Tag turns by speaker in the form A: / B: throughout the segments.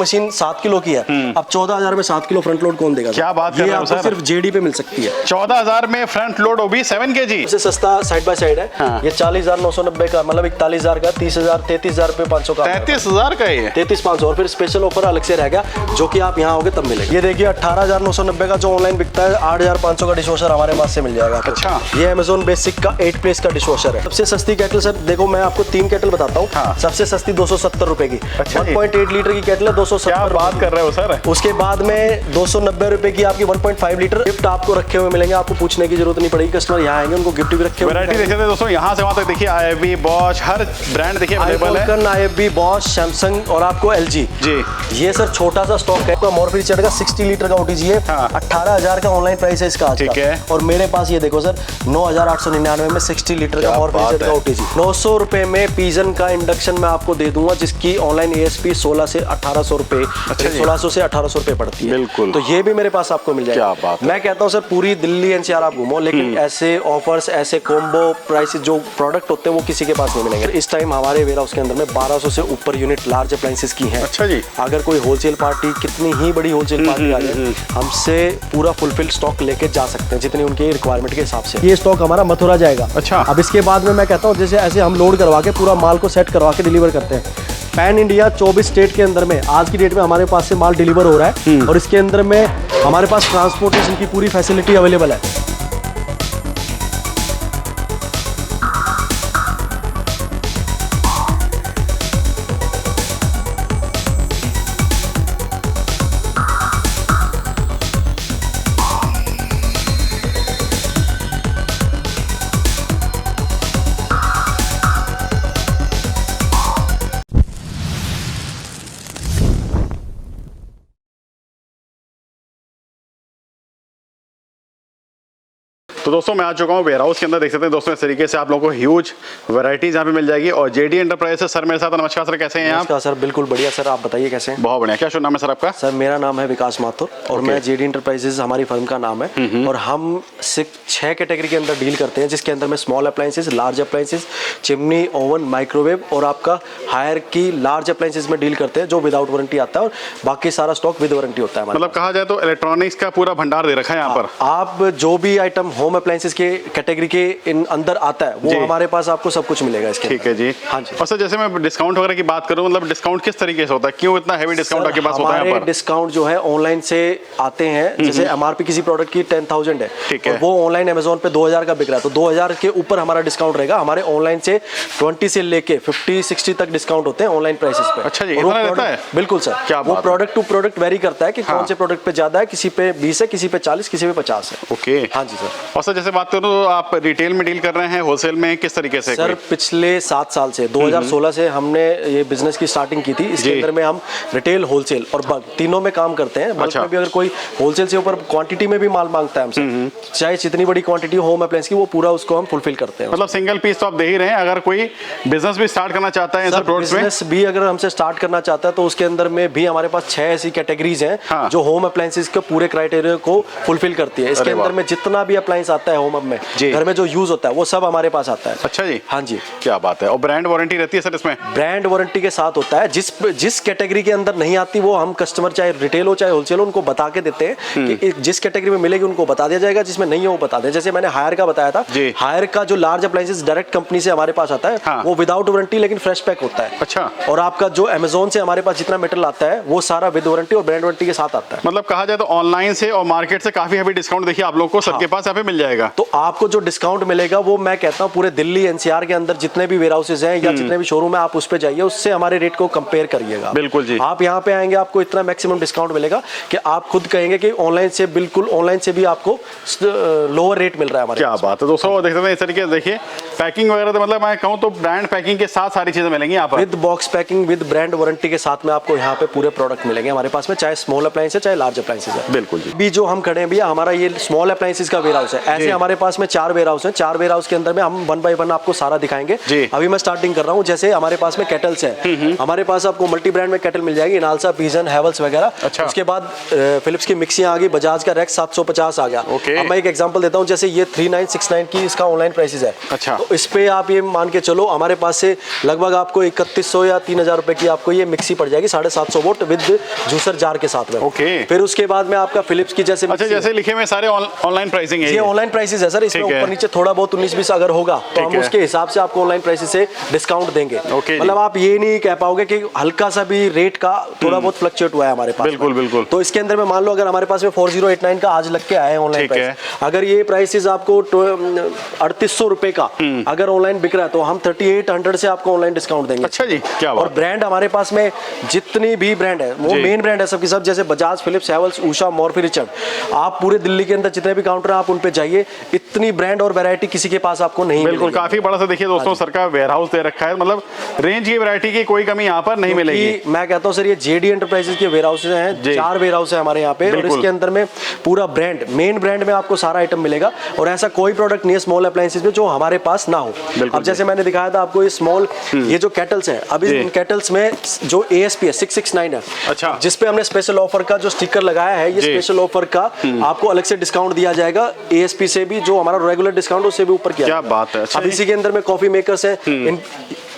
A: Machine 7 kilo की है, अब 14,000 में 7 किलो फ्रंट लोड कौन देगा?
B: क्या बात कर रहे हो सर,
A: सिर्फ जेडी पे मिल सकती है।
B: 14,000 में फ्रंट लोड वो भी 7 kg।
A: सबसे सस्ता साइड बाय साइड है। ये 40,990 का, मतलब 41,000 का, 30,000 33,000 500 का,
B: 33,000 का ये
A: 33,500। और फिर स्पेशल ऑफर अलग से रहेगा जो कि आप यहाँ होगे तब मिलेगा। ये देखिए 18,990 का जो ऑनलाइन बिकता है, 8,500 का डिशवॉशर हमारे पास से मिल जाएगा।
B: अच्छा,
A: ये अमेजोन बेसिक का 8 प्लेस का डिशवॉशर है। सबसे सस्ती केटल सर देखो, मैं आपको 3 केटल बताता हूँ।
B: हाँ।
A: सबसे सस्ती 270 रुपए की,
B: अच्छा
A: 1.8 लीटर की केटल है, 270।
B: क्या बात कर रहे हो सर।
A: उसके बाद में 290 रुपए की आपकी 1.5 लीटर गिफ्ट आपको रखे हुए मिलेंगे, आपको पूछने की जरूरत नहीं पड़ेगी। कस्टमर यहाँ आएंगे, उनको गिफ्ट भी रखे हुए।
B: वैरायटी देख सकते हैं दोस्तों, यहाँ से वहाँ तक देखिए, IFB, Bosch, हर ब्रांड देखिए अवेलेबल है।
A: IFB, Bosch, सैमसंग और आपको LG
B: जी।
A: ये सर छोटा सा स्टॉक है। मोरफी चढ़ का 60 लीटर का OTG है।
B: हाँ।
A: 18,000 का ऑनलाइन प्राइस है इसका आज
B: ठीक
A: का।
B: है।
A: और मेरे पास ये देखो सर 9,899 में 60 लीटर का मोरफी चढ़ का OTG। 900 रुपए में पिजन का इंडक्शन मैं आपको दे दूंगा, जिसकी ऑनलाइन ASP 16 से 1800 रुपए, 1600 से 1800 रुपए पड़ती है।
B: बिल्कुल।
A: तो ये भी मेरे पास आपको मिल जाएगा।
B: क्या बात है।
A: मैं कहता हूँ सर पूरी दिल्ली NCR आप घूमो, लेकिन ऐसे ऑफर्स, ऐसे कॉम्बो प्राइस जो प्रोडक्ट होते हैं वो किसी के पास नहीं मिलेंगे। इस टाइम हमारे वेयर हाउस के अंदर में 1200 से ऊपर यूनिट लार्ज अप्लायंसेस की हैं।
B: अच्छा जी।
A: अगर कोई होलसेल पार्टी, कितनी ही बड़ी होलसेल पार्टी आ जाए, हमसे पूरा फुलफिल स्टॉक लेके जा सकते हैं जितनी उनकी रिक्वायरमेंट के हिसाब से। ये स्टॉक हमारा मथुरा जाएगा।
B: अच्छा।
A: अब इसके बाद में मैं कहता हूँ जैसे ऐसे हम लोड करवा के पूरा माल को सेट करवा के डिलीवर करते हैं। पैन इंडिया 24 स्टेट के अंदर में आज की डेट में हमारे पास से माल डिलीवर हो रहा है, और इसके अंदर में हमारे पास ट्रांसपोर्टेशन की पूरी फैसिलिटी अवेलेबल है।
B: तो दोस्तों मैं आ चुका हूँ वेयर हाउस के अंदर। देख सकते हैं दोस्तों, इस तरीके से आप लोगों को ह्यूज वैरायटीज यहाँ पे मिल जाएगी। और JD एंटरप्राइजेस सर मेरे साथ। नमस्कार सर, कैसे हैं आप?
A: नमस्कार सर, बिल्कुल बढ़िया सर, आप बताइए कैसे हैं?
B: बहुत बढ़िया। क्या शुभ नाम है सर आपका?
A: सर मेरा नाम है विकास माथुर, और मैं JD एंटरप्राइजेस हमारी फर्म का नाम है। और हम सिर्फ 6 कैटेगरी के अंदर डील करते हैं, जिसके अंदर में small appliances, large appliances, chimney, oven, microwave और आपका हायर की लार्ज अप्लायंसेस में डील करते हैं जो विदाउट वारंटी आता है, और बाकी सारा स्टॉक विद वारंटी होता है।
B: मतलब कहा जाए तो इलेक्ट्रॉनिक्स का पूरा भंडार दे रखा है यहाँ पर।
A: आप जो भी आइटम होम अप्लायंसेस के कैटेगरी के अंदर आता है वो हमारे पास आपको सब कुछ मिलेगा इसके।
B: ठीक है जी।
A: हाँ जी।
B: और सर जैसे मैं डिस्काउंट वगैरह की बात करूं, मतलब डिस्काउंट किस तरीके से होता है, क्यों इतना हैवी डिस्काउंट आपके पास होता है यहाँ पर?
A: डिस्काउंट जो है ऑनलाइन से आते हैं, जैसे MRP किसी प्रोडक्ट की 10,000 है,
B: ठीक है,
A: और वो ऑनलाइन अमेजोन पे 2,000 का बिक रहा है, तो 2,000 के ऊपर हमारा डिस्काउंट रहेगा। हमारे ऑनलाइन से 20 से लेके 50-60 तक डिस्काउंट होते हैं ऑनलाइन प्राइसेस पे।
B: अच्छा जी, इतना रहता है?
A: बिल्कुल सर।
B: क्या
A: वो प्रोडक्ट टू प्रोडक्ट वेरी करता है कि कौन से प्रोडक्ट पे ज्यादा है, किसी पे 20 है, किसी पे 40, किसी पे 50 है।
B: ओके।
A: हाँ जी सर।
B: और सर जैसे बात करूं तो आप रिटेल में डील कर रहे हैं, होलसेल में, किस तरीके से?
A: सर पिछले 7 साल से 2016 से हमने ये बिजनेस की स्टार्टिंग की थी। इसके अंदर में हम रिटेल, होलसेल और बल्क तीनों में काम करते हैं। बल्क में भी अगर कोई होलसेल से ऊपर क्वांटिटी में भी माल मांगता है हमसे, चाहे जितनी बड़ी क्वांटिटी होम अप्लायंस की, वो पूरा उसको हम फुलफिल करते हैं।
B: मतलब सिंगल पीस तो आप दे ही रहे हैं। अगर कोई बिजनेस भी स्टार्ट करना चाहता है
A: बिजनेस भी अगर हमसे स्टार्ट करना चाहता है तो उसके अंदर में भी हमारे पास 6 ऐसी कैटेगरीज हैं जो होम अप्लायंसेस के पूरे क्राइटेरिया को फुलफिल करती है। इसके अंदर में जितना भी अप्लायंस आता है होम में, घर में जो यूज होता है, वो सब हमारे पास आता है।
B: अच्छा जी।
A: हाँ जी।
B: क्या बात है। और ब्रांड वारंटी रहती है सर इसमें?
A: ब्रांड वारंटी के साथ होता है। जिस कैटेगरी के अंदर नहीं आती वो हम कस्टमर चाहे रिटेल हो चाहे होलसेल हो उनको बता के देते हैं कि जिस कैटेगरी में मिलेगी उनको बता दिया जाएगा, जिसमें नहीं है वो बता दें। जैसे मैंने हायर का बताया था, हायर का जो लार्ज अप्लायंसेस डायरेक्ट कंपनी से हमारे पास आता है, वो विदाउट वारंटी लेकिन फ्रेश पैक होता है।
B: अच्छा।
A: और आपका जो अमेजोन से हमारे पास जितना मेटेरियल आता है वो सारा विद वारंटी और ब्रांड वारंटी के साथ आता है।
B: मतलब कहा जाए तो ऑनलाइन से और मार्केट से काफी हैवी डिस्काउंट देखिए आप लोग को सबके पास यहाँ पे मिल जाएगा।
A: तो आपको जो डिस्काउंट मिलेगा वो मैं कहता हूँ पूरे दिल्ली NCR के अंदर जितने भी वेयर हाउसेज हैं या जितने भी शोरूम है, आप उस पे जाइए, उससे हमारे रेट को कंपेयर करिएगा।
B: बिल्कुल जी।
A: आप यहाँ पे आएंगे, आपको इतना मैक्सिमम डिस्काउंट मिलेगा कि आप खुद कहेंगे कि ऑनलाइन से बिल्कुल, ऑनलाइन से भी आपको लोअर रेट मिल रहा है हमारे। क्या
B: बात है दोस्तों, देख सकते हैं इस तरीके से। देखिए पैकिंग वगैरह तो मतलब मैं कहूँ तो ब्रांड पैकिंग के साथ सारी चीजें मिलेंगी यहाँ पर,
A: with box packing, with brand warranty के साथ में आपको यहाँ पे पूरे प्रोडक्ट मिलेंगे हमारे पास में, चाहे स्मॉल अप्लायंस है चाहे लार्ज अप्लायंसेस है।
B: बिल्कुल जी।
A: भी जो हम खड़े हैं भैया, हमारा ये स्मॉल अप्लायंसेस का वेयर हाउस है। ऐसे हमारे पास में 4 वेयर हाउस हैं। 4 वेयर हाउस के अंदर में हम 1 बाय 1 आपको सारा दिखाएंगे। अभी मैं स्टार्टिंग कर रहा हूँ। जैसे हमारे पास में केटल्स है, हमारे पास आपको मल्टी ब्रांड में केटल मिल जाएगी, इनालसा, पिजन, हैवल्स वगैरह।
B: अच्छा।
A: उसके बाद फिलिप्स की मिक्सियां आ गई, बजाज का रेक्स 750 आ गया। अब मैं एक एग्जांपल देता हूँ, जैसे ये 3969 की इसका ऑनलाइन प्राइसेस है।
B: अच्छा।
A: तो इस पे आप ये मान के चलो हमारे पास से लगभग आपको 3100 या 3000 रुपए की आपको ये मिक्सी पड़ जाएगी 750 वोल्ट विद जूसर जार के साथ में। फिर उसके बाद में आपका फिलिप्स की जैसे
B: जैसे लिखे हुए सारे ऑनलाइन प्राइसिंग है,
A: ये ऑनलाइन प्राइसेस है सर। इसमें ऊपर नीचे थोड़ा बहुत 19-20 अगर होगा तो हम उसके हिसाब से आपको ऑनलाइन प्राइसेस से डिस्काउंट देंगे। मतलब आप ये नहीं कह पाओगे कि हल्का सा भी रेट का थोड़ा बहुत फ्लक्चुएट हुआ है हमारे पास।
B: बिल्कुल बिल्कुल।
A: तो इसके अंदर में मान लो अगर हमारे पास में 4089 का आज लग के आया है ऑनलाइन प्राइस, अगर ये प्राइसेस आपको 3800 रुपए का अगर ऑनलाइन बिक रहा है तो हम 3800 से आपको ऑनलाइन डिस्काउंट देंगे।
B: अच्छा जी, क्या
A: और ब्रांड हमारे पास में जितनी भी ब्रांड है वो मेन ब्रांड है सबके सब, जैसे Bajaj, Philips, Havells, Usha, Morphy, Richard. आप पूरे दिल्ली के अंदर जितने भी काउंटर है आप उन पे जाइए, इतनी ब्रांड और वैरायटी किसी के पास आपको नहीं
B: बिल्कुल मिलेगी। काफी बड़ा सा देखिए दोस्तों सर का वेयर हाउस दे रखा है, मतलब रेंज की वैरायटी की कोई कमी यहाँ पर नहीं मिलेगी।
A: मैं कहता हूँ सर ये जेडी एंटरप्राइजेस के वेयर हाउसेज हैं, 4 वेयर हाउस है हमारे यहाँ पे, और इसके अंदर में पूरा ब्रांड, मेन ब्रांड में आपको सारा आइटम मिलेगा। और ऐसा कोई प्रोडक्ट नहीं है स्मॉल अप्लायंसेस में जो हमारे पास ना हो। अब जैसे मैंने दिखाया था आपको ये स्मॉल, ये जो केटल्स हैं, अभी इन केटल्स में जो ASP है 669 है।
B: अच्छा।
A: जिसपे हमने स्पेशल ऑफर का जो स्टिकर लगाया है, ये स्पेशल ऑफर का आपको अलग से डिस्काउंट दिया जाएगा, ASP से भी जो हमारा रेगुलर डिस्काउंट उससे भी ऊपर किया।
B: क्या बात है।
A: अब इसी के अंदर में कॉफी मेकर्स है,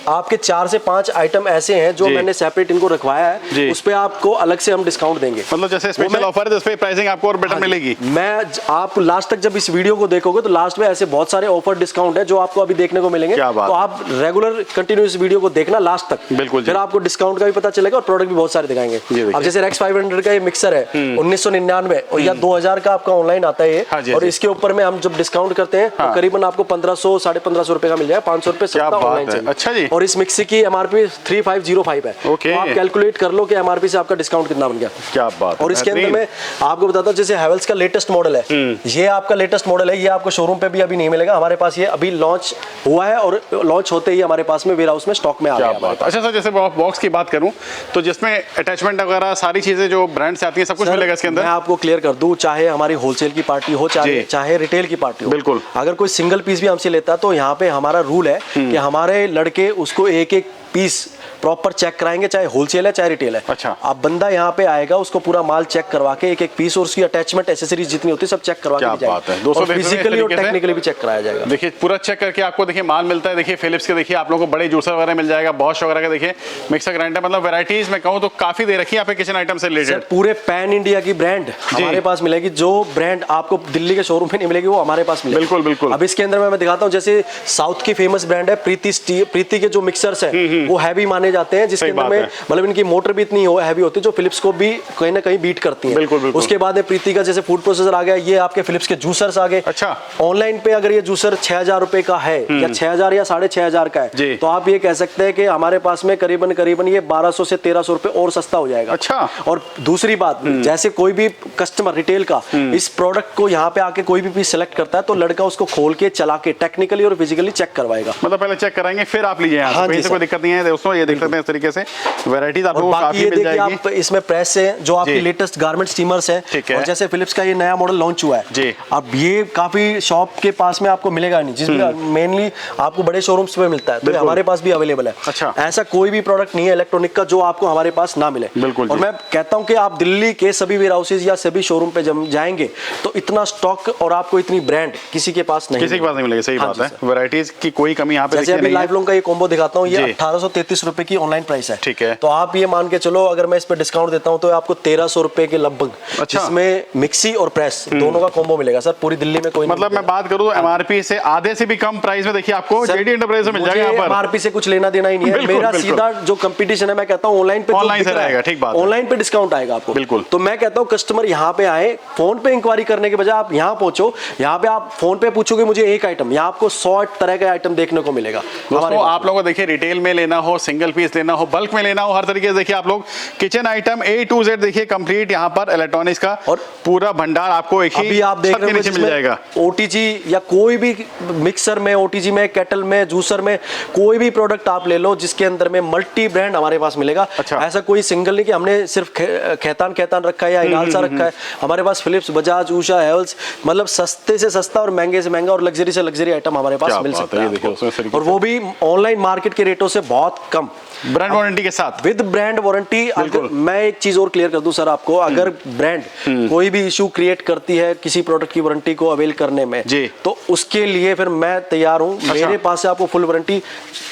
A: आपके 4 से 5 आइटम ऐसे हैं जो मैंने सेपरेट इनको रखवाया है, उस पे आपको अलग से हम डिस्काउंट देंगे।
B: मतलब जैसे स्पेशल ऑफर है, उस पे प्राइसिंग आपको और बेटर मिलेगी।
A: मैं आप लास्ट तक जब इस वीडियो को देखोगे तो लास्ट में ऐसे बहुत सारे ऑफर डिस्काउंट है जो आपको अभी देखने को मिलेंगे। तो आप रेगुलर कंटिन्यू इस वीडियो को देखना लास्ट तक,
B: बिल्कुल।
A: फिर आपको डिस्काउंट का भी पता चलेगा और प्रोडक्ट भी बहुत सारे दिखाएंगे। अब जैसे रेक्स 500 का ये मिक्सर है 1999 और या 2000 का आपका ऑनलाइन आता है, और इसके ऊपर में हम जब डिस्काउंट करते हैं तो करीबन आपको 1500 1550 रुपए का मिल जाएगा, 500 रुपए सस्ता ऑनलाइन।
B: अच्छा जी।
A: और इस मिक्सी की MRP 3505 है। तो आप कैलकुलेट कर लो कि MRP से आपका डिस्काउंट कितना बन गया।
B: क्या बात।
A: और इसके अंदर में आपको बताता हूँ, जैसे हैवेल्स का लेटेस्ट मॉडल है, ये आपका लेटेस्ट मॉडल है, ये आपको शोरूम पे भी अभी नहीं मिलेगा, हमारे पास ये अभी लॉन्च हुआ है और लॉन्च होते ही हमारे पास में वेयर हाउस में स्टॉक में आ गया।
B: अच्छा सर, जैसे बॉक्स की बात करूं तो जिसमें अटैचमेंट वगैरह सारी चीजें जो ब्रांड से आती हैं सब कुछ मिलेगा इसके अंदर।
A: मैं आपको क्लियर कर दूं, चाहे हमारी होलसेल की पार्टी हो, चाहे रिटेल की पार्टी हो,
B: बिल्कुल,
A: अगर कोई सिंगल पीस भी हमसे लेता है तो यहाँ पे हमारा रूल है कि हमारे लड़के उसको एक एक पीस प्रॉपर चेक कराएंगे, चाहे होलसेल है चाहे रिटेल है।
B: अच्छा।
A: आप बंदा यहाँ पे आएगा, उसको पूरा माल चेक करवा के एक एक पीस और उसकी अटैचमेंट एसेसरीज जितनी होती है सब चेक करवा के जाएगा। और फिजिकली और टेक्निकली भी चेक कराया जाएगा।
B: देखिए पूरा चेक करके आपको देखिए माल मिलता है। देखिए फिलिप्स के देखिए आप लोगों को बड़े जूसर वगैरह मिल जाएगा, बॉश वगैरह का देखिए मिक्सर ग्राइंडर, मतलब वैरायटीज में कहूँ तो काफी दे रखी है यहाँ पे किचन आइटम से रिलेटेड।
A: पूरे पैन इंडिया की ब्रांड हमारे पास मिलेगी, जो ब्रांड आपको दिल्ली के शोरूम में नहीं मिलेगी वो हमारे पास मिलेगी।
B: बिल्कुल बिल्कुल।
A: अब इसके अंदर मैं दिखाता हूँ, जैसे साउथ की फेमस ब्रांड है प्रीति के जो मिक्सर्स है वो हैवी माने जाते हैं, जिसके अंदर में मतलब इनकी मोटर भी इतनी हैवी होती है जो फिलिप्स को भी कहीं ना कहीं बीट करती है।
B: बिल्कुल बिल्कुल।
A: उसके बाद प्रीति का जैसे फूड प्रोसेसर आ गया, ये आपके फिलिप्स के जूसर्स आ गए।
B: अच्छा।
A: ऑनलाइन पे अगर ये जूसर 6000 रुपए का है या 6000 या 6500 का है तो आप ये कह सकते हैं कि हमारे पास में करीबन ये 1200 से 1300 रुपए और सस्ता हो जाएगा।
B: अच्छा।
A: और दूसरी बात, जैसे कोई भी कस्टमर रिटेल का इस प्रोडक्ट को यहाँ पे आके कोई भी पीस सेलेक्ट करता है तो लड़का उसको खोल के चला के टेक्निकली और फिजिकली चेक करवाएगा।
B: मतलब पहले चेक कराएंगे फिर आप लीजिए, कोई दिक्कत नहीं है दोस्तों। ये देख सकते हैं इस तरीके से वैरायटीज आपको काफी मिल जाएगी।
A: आप इसमें प्रेस से जो आपकी लेटेस्ट गारमेंट स्टीमर्स है, और जैसे फिलिप्स का ये नया मॉडल लॉन्च हुआ है, अब ये काफी शॉप के पास में आपको मिलेगा नहीं, जिसमें मेनली आपको बड़े शोरूम्स पे मिलता है, तो हमारे पास भी अवेलेबल है।
B: अच्छा।
A: ऐसा कोई भी प्रोडक्ट नहीं है इलेक्ट्रॉनिक का जो आपको हमारे पास ना मिले।
B: बिल्कुल।
A: और मैं कहता हूँ कि आप दिल्ली के सभी वेयर हाउसेज या सभी शोरूम पे जब जाएंगे तो इतना स्टॉक और आपको इतनी ब्रांड किसी के पास नहीं
B: मिलेगी। सही बात है, वैरायटीज की कोई कमी यहाँ पे
A: जैसे अभी लाइफ लॉन्ग का ये कॉम्बो दिखाता हूँ, ये 1833 रुपए की ऑनलाइन प्राइस है।
B: ठीक है।
A: तो आप ये मान के चलो अगर मैं इस पे डिस्काउंट देता हूँ तो आपको 1300 रुपए के लगभग, जिसमें मिक्सी और प्रेस दोनों का कॉम्बो मिलेगा सर। पूरी दिल्ली में कोई
B: मतलब मैं बात करूँ तो MRP से आधे से भी कम प्राइस में देखिए आपको जेडी एंटरप्राइज में मिल जाएगा। यहाँ पर
A: MRP से कुछ लेना देना ही नहीं है, मेरा सीधा जो कंपटीशन है मैं कहता हूँ ऑनलाइन पे
B: रहेगा। ठीक बात,
A: ऑनलाइन पे डिस्काउंट आएगा आपको।
B: बिल्कुल।
A: तो मैं कहता हूँ कस्टमर यहाँ पे आए, फोन पे इंक्वायरी करने के बजाय आप यहाँ पहुंचो, यहाँ पे आप फोन पे पूछोगे मुझे एक आइटम, यहाँ आपको 100 तरह का आइटम देखने को मिलेगा।
B: दोस्तों आप लोगों को देखिए रिटेल में लेना हो, सिंगल पीस लेना हो, बल्क में लेना हो, हर तरीके से देखिए आप लोग kitchen item A to Z देखिए कंप्लीट यहाँ पर इलेक्ट्रॉनिक्स का और पूरा भंडार आपको एक ही
A: अभी आप देख रहे हो
B: नीचे मिल जाएगा।
A: OTG या कोई भी मिक्सर में, OTG में, केटल में, जूसर में, कोई भी प्रोडक्ट आप ले लो जिसके अंदर में मल्टी ब्रांड हमारे पास मिलेगा।
B: अच्छा।
A: ऐसा कोई सिंगल नहीं कि हमने सिर्फ खेतान रखा है या इनालसा रखा है। हमारे पास फिलिप्स, बजाज, उषा, हेवल्स, मतलब सस्ते से सस्ता और महंगे से महंगा और लग्जरी से लग्जरी आइटम हमारे पास मिल सकता है आपको। और वो भी ऑनलाइन मार्केट के रेटों से बहुत कम,
B: ब्रांड वारंटी के साथ,
A: विद ब्रांड वारंटी। अगर मैं एक चीज और क्लियर कर दूं सर आपको, अगर ब्रांड कोई भी इशू क्रिएट करती है किसी प्रोडक्ट की वारंटी को अवेल करने में, तो उसके लिए फिर मैं तैयार हूं।
B: अच्छा।
A: मेरे पास से आपको फुल वारंटी,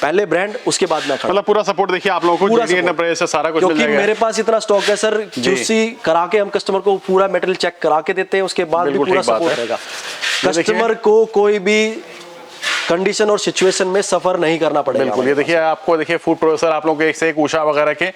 A: पहले ब्रांड उसके बाद मैं,
B: मतलब पूरा सपोर्ट देखिए आप लोगों को JD एंटरप्राइजेज से सारा कुछ मिल जाएगा।
A: क्योंकि मेरे पास इतना स्टॉक है सर, QC करा के हम कस्टमर को पूरा मेटेरियल चेक करा के देते हैं, उसके बाद भी पूरा सपोर्ट रहेगा। कस्टमर को कोई भी कंडीशन और सिचुएशन में सफर नहीं करना पड़ेगा।
B: बिल्कुल। ये देखिए आपको देखिए फूड प्रोसेसर आप लोग एक से एक उषा वगैरह के,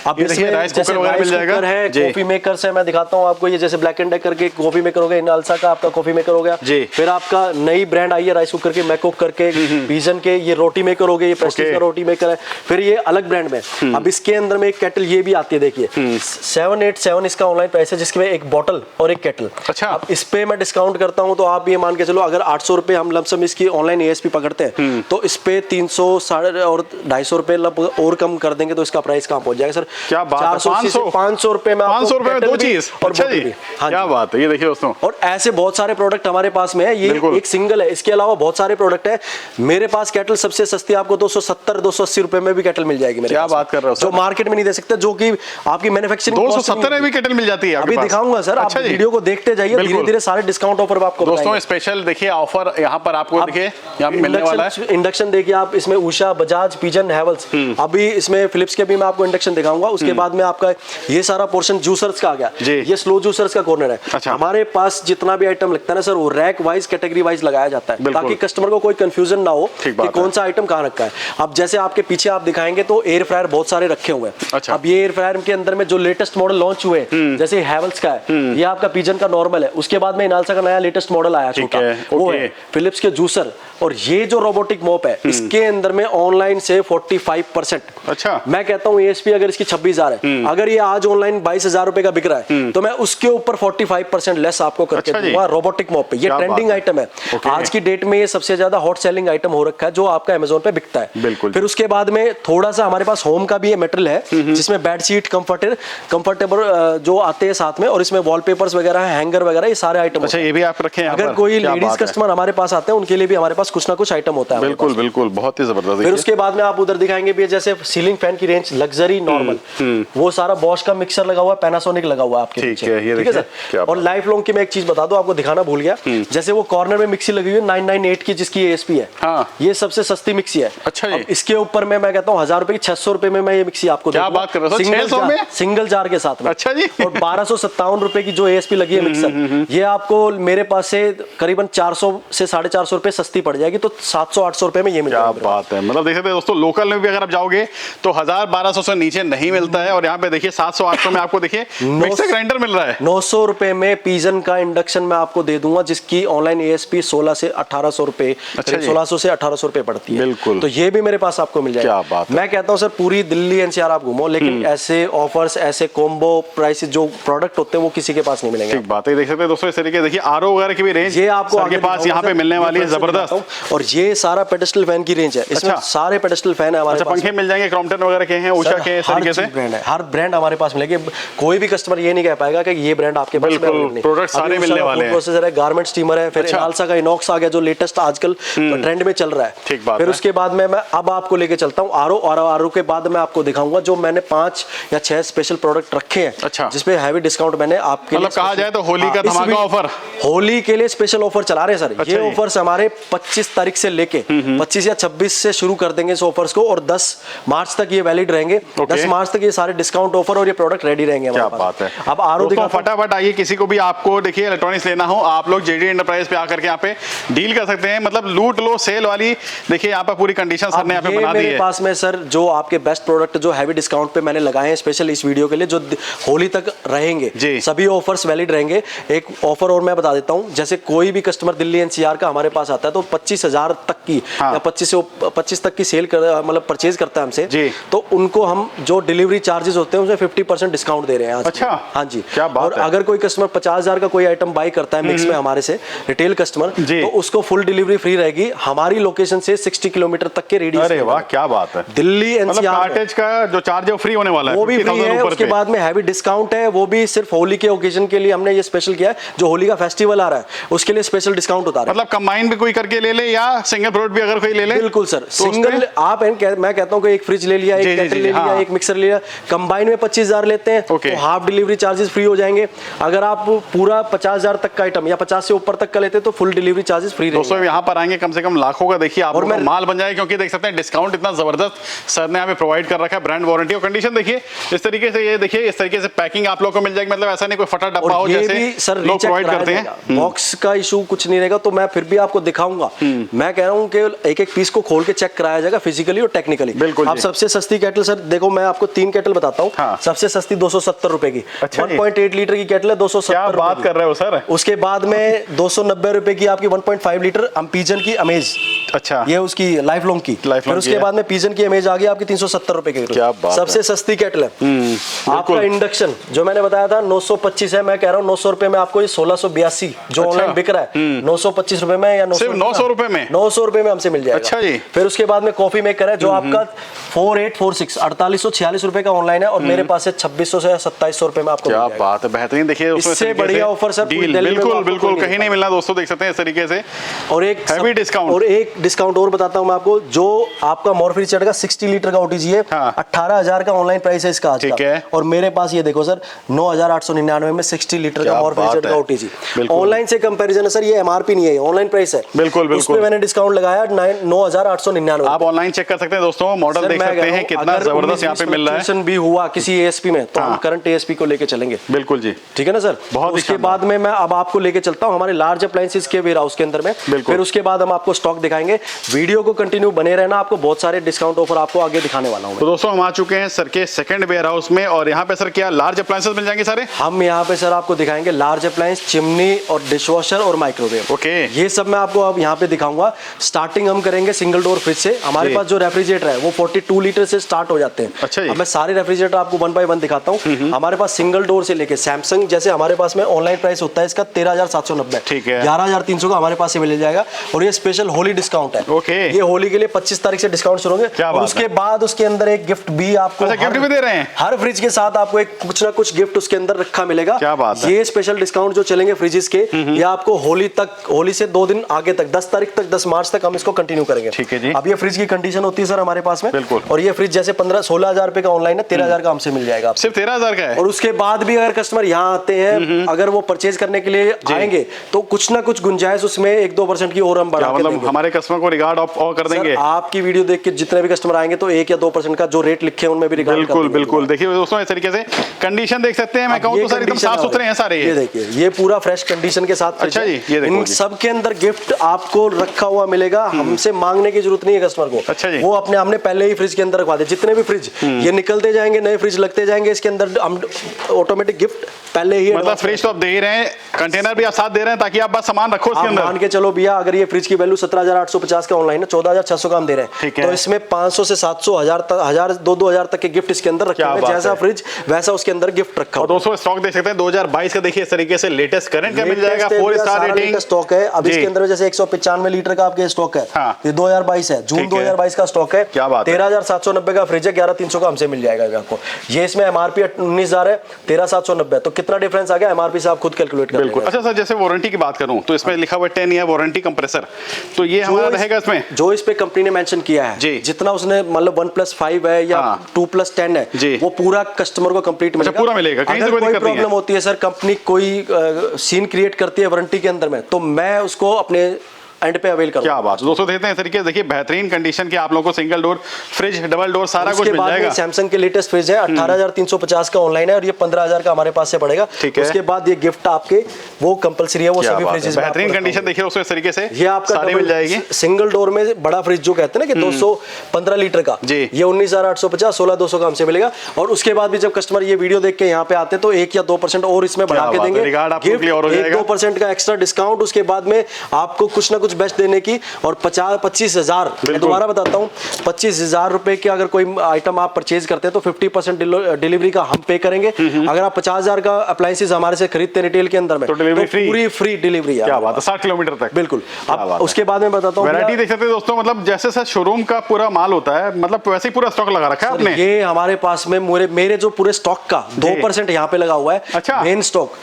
A: अब
B: ये देखिए राइस कुकर वगैरह मिल जाएगा
A: है, कॉफी मेकर्स है, मैं दिखाता हूँ आपको। ये जैसे ब्लैक एंड डेकर के कॉफी मेकर हो गया, इनालसा का आपका कॉफी मेकर हो गया
B: जी।
A: फिर आपका नई ब्रांड आई है राइस कुकर के, मैककुक करके, पिजन के, ये रोटी मेकर हो गए, ये प्रेस्टीज का रोटी मेकर है। फिर ये अलग ब्रांड में अब इसके अंदर में एक केटल ये भी आती है, देखिए 787 इसका ऑनलाइन प्राइस है, जिसके में एक बॉटल और एक केटल।
B: अच्छा।
A: अब इस पे मैं डिस्काउंट करता हूँ, तो आप ये मान के चलो अगर 800 रुपए हम लमसम इसकी ऑनलाइन ASP पकड़ते हैं, तो इस पे 300 साढ़े और 250 रुपए और कम कर देंगे तो इसका प्राइस कहाँ पहुंच जाएगा सर?
B: क्या बात है,
A: 500 रुपए में,
B: 500 रुपए में दो चीज
A: और
B: अच्छा जी, क्या बात है। ये देखिए दोस्तों,
A: और ऐसे बहुत सारे प्रोडक्ट हमारे पास में है, ये एक सिंगल है, इसके अलावा बहुत सारे प्रोडक्ट है मेरे पास। केटल सबसे सस्ती आपको 270 280 रुपए में भी केटल मिल जाएगी मेरे पास।
B: क्या बात कर रहे हो,
A: जो मार्केट में नहीं दे सकते, जो कि आपकी मैन्युफैक्चरिंग
B: 270 में भी केटल मिल जाती है।
A: अभी दिखाऊंगा सर, आप वीडियो को देखते जाइए, धीरे धीरे सारे डिस्काउंट ऑफर आपको
B: दोस्तों स्पेशल देखिए ऑफर यहाँ पर आपको देखिए यहाँ मिलने वाला है।
A: इंडक्शन देखिए आप, इसमें उषा, बजाज, पिजन, हेवल्स, अभी इसमें फिलिप्स के भी मैं आपको इंडक्शन दिखाऊंगा। उसके बाद में आपका ये सारा पोर्शन जूसर्स का आ गया, ये स्लो जूसर्स का कॉर्नर है।
B: अच्छा।
A: हमारे पास जितना भी आइटम लगता है ना सर, वो रैक वाइज, कैटेगरी वाइज लगाया जाता है, ताकि कस्टमर को कोई कंफ्यूजन ना हो कि कौन सा आइटम कहाँ रखा है। अब जैसे आपके पीछे आप दिखाएंगे तो एयर फ्रायर बहुत सारे रखे हुए हैं।
B: अच्छा।
A: अब ये एयर फ्रायर के अंदर में जो लेटेस्ट मॉडल लॉन्च हुए, जैसे हेवल्स का है, ये आपका पिजन का नॉर्मल है, उसके बाद में इनालसा का नया लेटेस्ट मॉडल आया छोटा, वो है फिलिप्स के जूसर। और ये जो रोबोटिक मॉप है, इसके अंदर में ऑनलाइन से 45%।
B: अच्छा।
A: मैं कहता हूँ ASP अगर इसकी 26,000 है, अगर ये आज ऑनलाइन 22,000 रुपए का बिक रहा है, तो मैं उसके ऊपर 45% लेस आपको करके दूंगा रोबोटिक मॉप पे। ये ट्रेंडिंग आइटम है, आज की डेट में ये सबसे ज्यादा हॉट सेलिंग आइटम हो रखा है, जो आपका अमेजोन पे बिकता है।
B: बिल्कुल।
A: फिर उसके बाद में थोड़ा सा हमारे पास होम का भी ये मटेरियल है, जिसमें बेडशीट, कंफर्टेबल जो आते हैं साथ में, और इसमें वॉलपेपर्स वगैरह, हैंगर वगैरह, ये सारे आइटम।
B: अच्छा, ये भी आप रखे हैं।
A: अगर कोई लेडीज कस्टमर हमारे पास आते हैं, उनके लिए भी हमारे पास कुछ ना कुछ आइटम होता है।
B: बिल्कुल बिल्कुल, बहुत ही जबरदस्त।
A: फिर उसके बाद में आप उधर दिखाएंगे भी, जैसे सीलिंग फैन की रेंज, लग्जरी, नॉर्मल, वो सारा बॉश का मिक्सर लगा हुआ है, पैनासोनिक लगा हुआ है आपके पीछे, ठीक है सर। और लाइफ लॉन्ग की मैं एक चीज बता दूं आपको, दिखाना भूल गया, जैसे वो कॉर्नर में मिक्सी लगी हुई है 998 की, जिसकी ASP है, ये सबसे सस्ती मिक्सी है।
B: अच्छा जी।
A: इसके ऊपर में मैं कहता हूँ 1000 रुपए की 600 रुपए में मैं ये मिक्सी आपको
B: क्या बात कर रहे हो, 600 में
A: सिंगल जार के साथ में।
B: अच्छा जी।
A: और 1257 रुपए की जो ASP लगी है मिक्सर, ये आपको मेरे पास से करीबन 400 से 450 रुपए सस्ती पड़ जाएगी, तो 700-800 रुपए में ये मिल जाएगा।
B: क्या बात है, मतलब देख सकते हैं दोस्तों, लोकल में भी अगर आप जाओगे तो 1000-1200 से नीचे नहीं मिलता है, और यहाँ पे देखिए 700-800 में आपको देखिए मिक्सर ग्राइंडर मिल रहा है।
A: 900 रुपए में पिजन का इंडक्शन मैं आपको दे दूंगा, जिसकी ऑनलाइन ASP 16 से 1800 रुपए, 1600 से 1800 रुपए पड़ती है।
B: बिल्कुल।
A: तो ये भी मेरे पास आपको मिल जाएगा।
B: क्या बात है।
A: मैं कहता हूँ सर, पूरी दिल्ली NCR आप घूमो, लेकिन ऐसे ऑफर्स, ऐसे कॉम्बो प्राइसेस जो प्रोडक्ट होते हैं, वो किसी के पास नहीं मिलेंगे।
B: ठीक बात है। देख सकते हैं दोस्तों, इस तरीके देखिए RO वगैरह की भी रेंज
A: ये आपको
B: आपके पास यहाँ पे मिलने वाली है, जबरदस्त।
A: और ये सारा पेडेस्टल फैन की रेंज है, इसमें सारे पेडेस्टल फैन है हमारे पास।
B: पंखे मिल जाएंगे, क्रॉम्पटन वगैरह के हैं, उषा के, इस तरीके से
A: ब्रांड है, हर ब्रांड हमारे पास मिलेगी। कोई भी कस्टमर ये नहीं कह पाएगा कि ये ब्रांड आपके पास
B: नहीं। प्रोडक्ट सारे मिलने वाले हैं।
A: प्रोसेसर है, गारमेंट स्टीमर है, फिर इनालसा का इनॉक्स आ गया, जो लेटेस्ट आजकल ट्रेंड में चल रहा है।
B: ठीक बात
A: फिर
B: है।
A: उसके बाद में मैं अब आपको लेके चलता हूँ RO, और RO के बाद मैं आपको दिखाऊंगा जो मैंने 5 या 6 स्पेशल प्रोडक्ट रखे हैं।
B: अच्छा।
A: जिसपे हैवी डिस्काउंट मैंने आपके
B: मतलब कहा जाए तो होली का धमाका ऑफर,
A: होली के लिए स्पेशल ऑफर चला रहे हैं सर। ये ऑफर्स हमारे 25 तारीख से लेके 25 या 26 से शुरू कर देंगे इस ऑफर्स को, और 10 मार्च तक ये वैलिड रहेंगे। 10 मार्च तक ये सारे डिस्काउंट ऑफर और ये प्रोडक्ट रेडी रहेंगे हमारे पास।
B: बात है।
A: अब RO दिखा,
B: फटाफट आइए, किसी को भी आपको देखिए इलेक्ट्रॉनिक्स लेना हो, आप लोग JD एंटरप्राइज पे आकर के यहाँ पे डील कर सकते हैं। मतलब लूट लो सेल वाली देखिए यहाँ पर पूरी कंडीशन सर ने यहाँ पे बना दी है।
A: मेरे पास में सर जो आपके बेस्ट प्रोडक्ट जो हैवी डिस्काउंट पे मैंने लगाए हैं स्पेशल इस वीडियो के लिए, जो होली तक रहेंगे, सभी ऑफर्स वैलिड रहेंगे। एक ऑफर और मैं बता देता हूँ, जैसे कोई भी कस्टमर दिल्ली NCR का हमारे पास आता है तो 25 25,000 तक की या 25 तक की सेल कर मतलब परचेज करता है हमसे
B: जी।
A: तो उनको हम जो डिलीवरी चार्जेस होते हैं उसमें 50% डिस्काउंट दे रहे हैं आज।
B: अच्छा,
A: हाँ जी,
B: क्या बात
A: और
B: है।
A: अगर कोई कस्टमर 50,000 का कोई आइटम बाई करता है मिक्स में हमारे से रिटेल कस्टमर, तो उसको फुल डिलीवरी फ्री रहेगी हमारी लोकेशन से 60 किलोमीटर तक के रेडियस।
B: अरे वाह, क्या बात है।
A: दिल्ली एनसीआर
B: कार्टेज का जो चार्ज है वो फ्री होने वाला है,
A: वो भी फ्री है। उसके बाद में हैवी डिस्काउंट है, वो भी सिर्फ होली के ओकेजन के लिए हमने ये स्पेशल किया है। जो होली का फेस्टिवल आ रहा है उसके लिए स्पेशल डिस्काउंट उतारा है।
B: मतलब कंबाइन भी कोई करके ले ले या सिंगल प्रोडक्ट भी अगर कोई ले ले?
A: बिल्कुल सर, सिंगल आप मैं कहता हूं कि एक फ्रिज ले लिया, एक केटल ले लिया, एक मिक्सर ले लिया, कंबाइन में 25,000 लेते हैं तो हाफ डिलीवरी चार्जेस फ्री हो जाएंगे। अगर आप पूरा 50,000 तक का आइटम या 50 से ऊपर तक का लेते हैं तो फुल डिलीवरी चार्जेस फ्री रहेंगे।
B: दोस्तों यहाँ पर आएंगे कम से कम लाखों का देखिए आप माल बन जाएगा, क्योंकि देख सकते हैं डिस्काउंट इतना जबरदस्त सर ने यहाँ पे प्रोवाइड कर रखा है। ब्रांड वारंटी और कंडीशन देखिए इस तरीके से, ये देखिए इस तरीके से पैकिंग आप लोगों को मिल जाएगी। मतलब ऐसा नहीं कोई फटा डब्बा हो जैसे
A: सर
B: लोग प्रोवाइड करते हैं।
A: बॉक्स का इशू कुछ नहीं रहेगा, तो मैं फिर भी आपको दिखाऊंगा। मैं कह रहा हूँ कि एक एक पीस को खोल के चेक कराया जाएगा फिजिकली और टेक्निकली।
B: बिल्कुल।
A: आप सबसे सस्ती केटल सर देखो, मैं आपको 3 केटल बताता हूँ।
B: हाँ।
A: सबसे सस्ती 270 रुपए की,
B: अच्छा
A: 1.8 लीटर की केटल है 270।
B: क्या बात कर रहे हो सर।
A: उसके बाद में 290 रुपए की आपकी 1.5 लीटर पिजन की अमेज।
B: अच्छा,
A: ये उसकी लाइफ लॉन्ग की। फिर उसके बाद में पिजन की इमेज आ गई आपकी 370 रुपए की।
B: क्या बात
A: सबसे सस्ती केटल है। आपका इंडक्शन जो मैंने बताया था 925 है, मैं कह रहा हूँ 900 रुपए में आपको ये 1682 जो ऑनलाइन बिक रहा है 925 रुपए में या
B: 900 रुपए में
A: 900 रुपए में हमसे मिल जाएगा।
B: अच्छा जी।
A: फिर उसके बाद में कॉफी मेकर है जो आपका 4846 4846 रुपए का ऑनलाइन है और मेरे पास है 2600 से 2700 रुपए में आपको।
B: क्या बात है, बेहतरीन। देखिए
A: इससे बढ़िया ऑफर सर
B: बिल्कुल बिल्कुल कहीं नहीं मिलना दोस्तों, देख सकते हैं इस तरीके से।
A: और एक
B: हैवी डिस्काउंट,
A: और एक डिस्काउंट और बताता हूं मैं आपको, जो आपका मोरफ्री चढ़ेगा 60 लीटर का ओटीजी है। 18,000 का ऑनलाइन प्राइस है इसका आज का। और मेरे पास ये देखो सर 9,899 में 60 लीटर का मोरफ्री चढ़ का ओटीजी। ऑनलाइन से कंपैरिजन है सर, ये एमआरपी नहीं है, ऑनलाइन प्राइस है।
B: बिल्कुल बिल्कुल।
A: उसमें मैंने डिस्काउंट लगाया 9,899।
B: आप ऑनलाइन चेक कर सकते हैं दोस्तों, मॉडल देख सकते हैं कितना जबरदस्त यहाँ पे मिल रहा है।
A: भी हुआ किसी एएसपी में तो हम करंट एएसपी को लेके चलेंगे।
B: बिल्कुल जी,
A: ठीक है ना सर।
B: बहुत।
A: उसके बाद में मैं अब आपको लेके चलता हूँ हमारे लार्ज अप्लायंसेस के वेयर हाउस के अंदर में। फिर उसके बाद हम आपको स्टॉक दिखाएंगे। वीडियो को कंटिन्यू बने रहना, आपको बहुत सारे डिस्काउंट ऑफर आपको आगे दिखाने वाला हूँ।
B: तो दोस्तों हम आ चुके हैं सर के सेकंड वेयर हाउस में, और यहाँ पे सर क्या लार्ज अप्लायंसेस मिल जाएंगे सारे?
A: हम यहाँ पे सर आपको दिखाएंगे लार्ज अप्लायंस, चिमनी और डिशवॉशर और माइक्रोवेव।
B: ओके,
A: ये सब मैं आपको अब यहाँ पे दिखाऊंगा। स्टार्टिंग हम करेंगे सिंगल डोर फ्रिज से। हमारे पास जो रेफ्रिजरेटर है वो 42 लीटर से स्टार्ट हो जाते हैं।
B: अच्छा जी।
A: अब मैं सारे रेफ्रिजरेटर आपको 1 बाय 1 दिखाता हूँ। हमारे पास सिंगल डोर से लेके सैमसंग, जैसे हमारे पास में ऑनलाइन प्राइस होता है इसका 13,790।
B: ठीक है।
A: 11,300 का हमारे पास से मिल जाएगा। और ये स्पेशल होली डिस्काउंट है।
B: ओके,
A: ये होली के लिए 25 तारीख से डिस्काउंट शुरू होंगे। और उसके बाद उसके अंदर एक गिफ्ट भी आपको,
B: गिफ्ट भी दे रहे हैं।
A: हर फ्रिज के साथ आपको एक कुछ ना कुछ गिफ्ट उसके अंदर रखा मिलेगा।
B: क्या बात है।
A: ये स्पेशल डिस्काउंट जो चलेंगे फ्रिजेस के, ये आपको होली तक, होली से 2 दिन आगे तक 10 तारीख तक 10 मार्च तक हम इसको कंटिन्यू करेंगे।
B: ठीक है जी।
A: अब ये फ्रिज की कंडीशन होती है सर हमारे पास में।
B: बिल्कुल।
A: और ये फ्रिज जैसे 15-16,000 रुपए का ऑनलाइन है, 13,000 का हमसे मिल जाएगा।
B: सिर्फ 13,000 का है।
A: और उसके बाद भी अगर कस्टमर यहाँ आते हैं, अगर वो परचेज करने के लिए आएंगे तो कुछ ना कुछ गुंजाइश उसमें 1-2% की और हम बढ़ा के देंगे।
B: हमारे कस्टमर को रिगार्ड और कर देंगे।
A: आपकी वीडियो देख के जितने भी कस्टमर आएंगे तो 1 या 2% का जो रेट लिखे हैं उनमें भी रिगार्ड।
B: बिल्कुल बिल्कुल। देखिए दोस्तों इस तरीके से कंडीशन देख सकते हैं। मैं कहूँ तो सर एकदम साफ सुथरे हैं सारे।
A: ये देखिए, ये पूरा फ्रेश कंडीशन के साथ।
B: अच्छा जी, ये देखो
A: इन सब के अंदर गिफ्ट आपको रखा हुआ मिलेगा। हमसे मांगने की जरूरत नहीं है कस्टमर को।
B: अच्छा जी।
A: वो अपने हमने पहले ही फ्रिज के अंदर रखवा दे। जितने भी फ्रिज ये निकलते जाएंगे, नए फ्रिज लगते जाएंगे, इसके अंदर हम ऑटोमेटिक गिफ्ट पहले ही।
B: मतलब फ्रिज तो आप दे ही रहे हैं, कंटेनर भी आप साथ दे रहे हैं ताकि आप बस सामान रखो उसके अंदर।
A: मान के चलो भैया, अगर ये फ्रिज की वैल्यू 17,850 का ऑनलाइन है, 14,600 का हम दे रहे हैं, तो इसमें 500 से 700, 1000, 2,000 तक के गिफ्ट इसके अंदर रखे हैं। जैसा फ्रिज वैसा उसके अंदर गिफ्ट रखा
B: और दोस्तों स्टॉक देख सकते हैं 2022 का। देखिए इस तरीके से लेटेस्ट करंट का मिल जाएगा, 4 स्टार रेटिंग
A: स्टॉक है। अब इसके अंदर जैसे 195 लीटर का आपके स्टॉक है, ये 2022 है, जून 2022 का स्टॉक है। 13,790 का फ्रिज है, 11,300 का हमसे मिल जाएगा आपको। ये इसमें एमआरपी 19,000 है, 13,790, तो कितना डिफरेंस आ गया एमआरपी से आप खुद कैलकुलेट कर लीजिए।
B: अच्छा सर, जैसे वारंटी की बात करूं तो इसमें लिखा हुआ 10 ईयर वारंटी कंप्रेसर, तो ये हमारा रहेगा इसमें
A: जो इस पे कंपनी ने मेंशन किया है, जितना उसने मतलब 1+5 है या 2+10 है, वो पूरा कस्टमर को कंप्लीट मिलेगा।
B: पूरा मिलेगा, कहीं से कोई दिक्कत नहीं है।
A: प्रॉब्लम होती है सर, कंपनी कोई सीन क्रिएट करती है वारंटी के अंदर में, तो मैं उसको अपने एंड पे अवेल करूंगा।
B: क्या बात। दोस्तों देखते हैं इस तरीके से, देखिए बेहतरीन कंडीशन के आप लोगों को single door fridge, double door सारा कुछ मिल जाएगा।
A: सैमसंग के लेटेस्ट फ्रिज है, 18,350 का ऑनलाइन है और ये 15,000 का हमारे पास से पड़ेगा। उसके बाद ये गिफ्ट आपके वो कंपल्सरी है, वो सभी फ्रिजेस में
B: बेहतरीन कंडीशन। देखिए दोस्तों इस तरीके से
A: ये आपका
B: सारी मिल जाएगी।
A: सिंगल डोर में बड़ा फ्रिज जो कहते हैं ना कि 215 लीटर का, ये 19,850, 16,200 का हमसे मिलेगा। और उसके बाद भी जब कस्टमर ये वीडियो देख के यहाँ पे आते हैं तो 1 या 2% और इसमें बढ़ा के देंगे, 1-2% का एक्स्ट्रा डिस्काउंट। उसके बाद में आपको कुछ ना कुछ बेस्ट देने की, और 25,000, मैं दोबारा बताता हूँ, 25,000 रुपए के अगर कोई आइटम आप परचेज करते हैं तो 50% डिलीवरी का हम पे करेंगे। अगर आप 50,000 का अप्लायंसेज हमारे से खरीदते हैं रिटेल के अंदर में,
B: तो डिलीवरी फ्री,
A: पूरी फ्री डिलीवरी है।
B: क्या बात है, 60 किलोमीटर तक।
A: बिल्कुल। अब उसके बाद में बताता हूँ,
B: वैरायटी देख सकते हैं दोस्तों, मतलब जैसे सर शोरूम का पूरा माल होता है, मतलब वैसे ही पूरा स्टॉक लगा रखा है आपने।
A: ये हमारे पास में मेरे जो पूरे स्टॉक का 2% यहाँ पे लगा हुआ है।
B: अच्छा।
A: मेन स्टॉक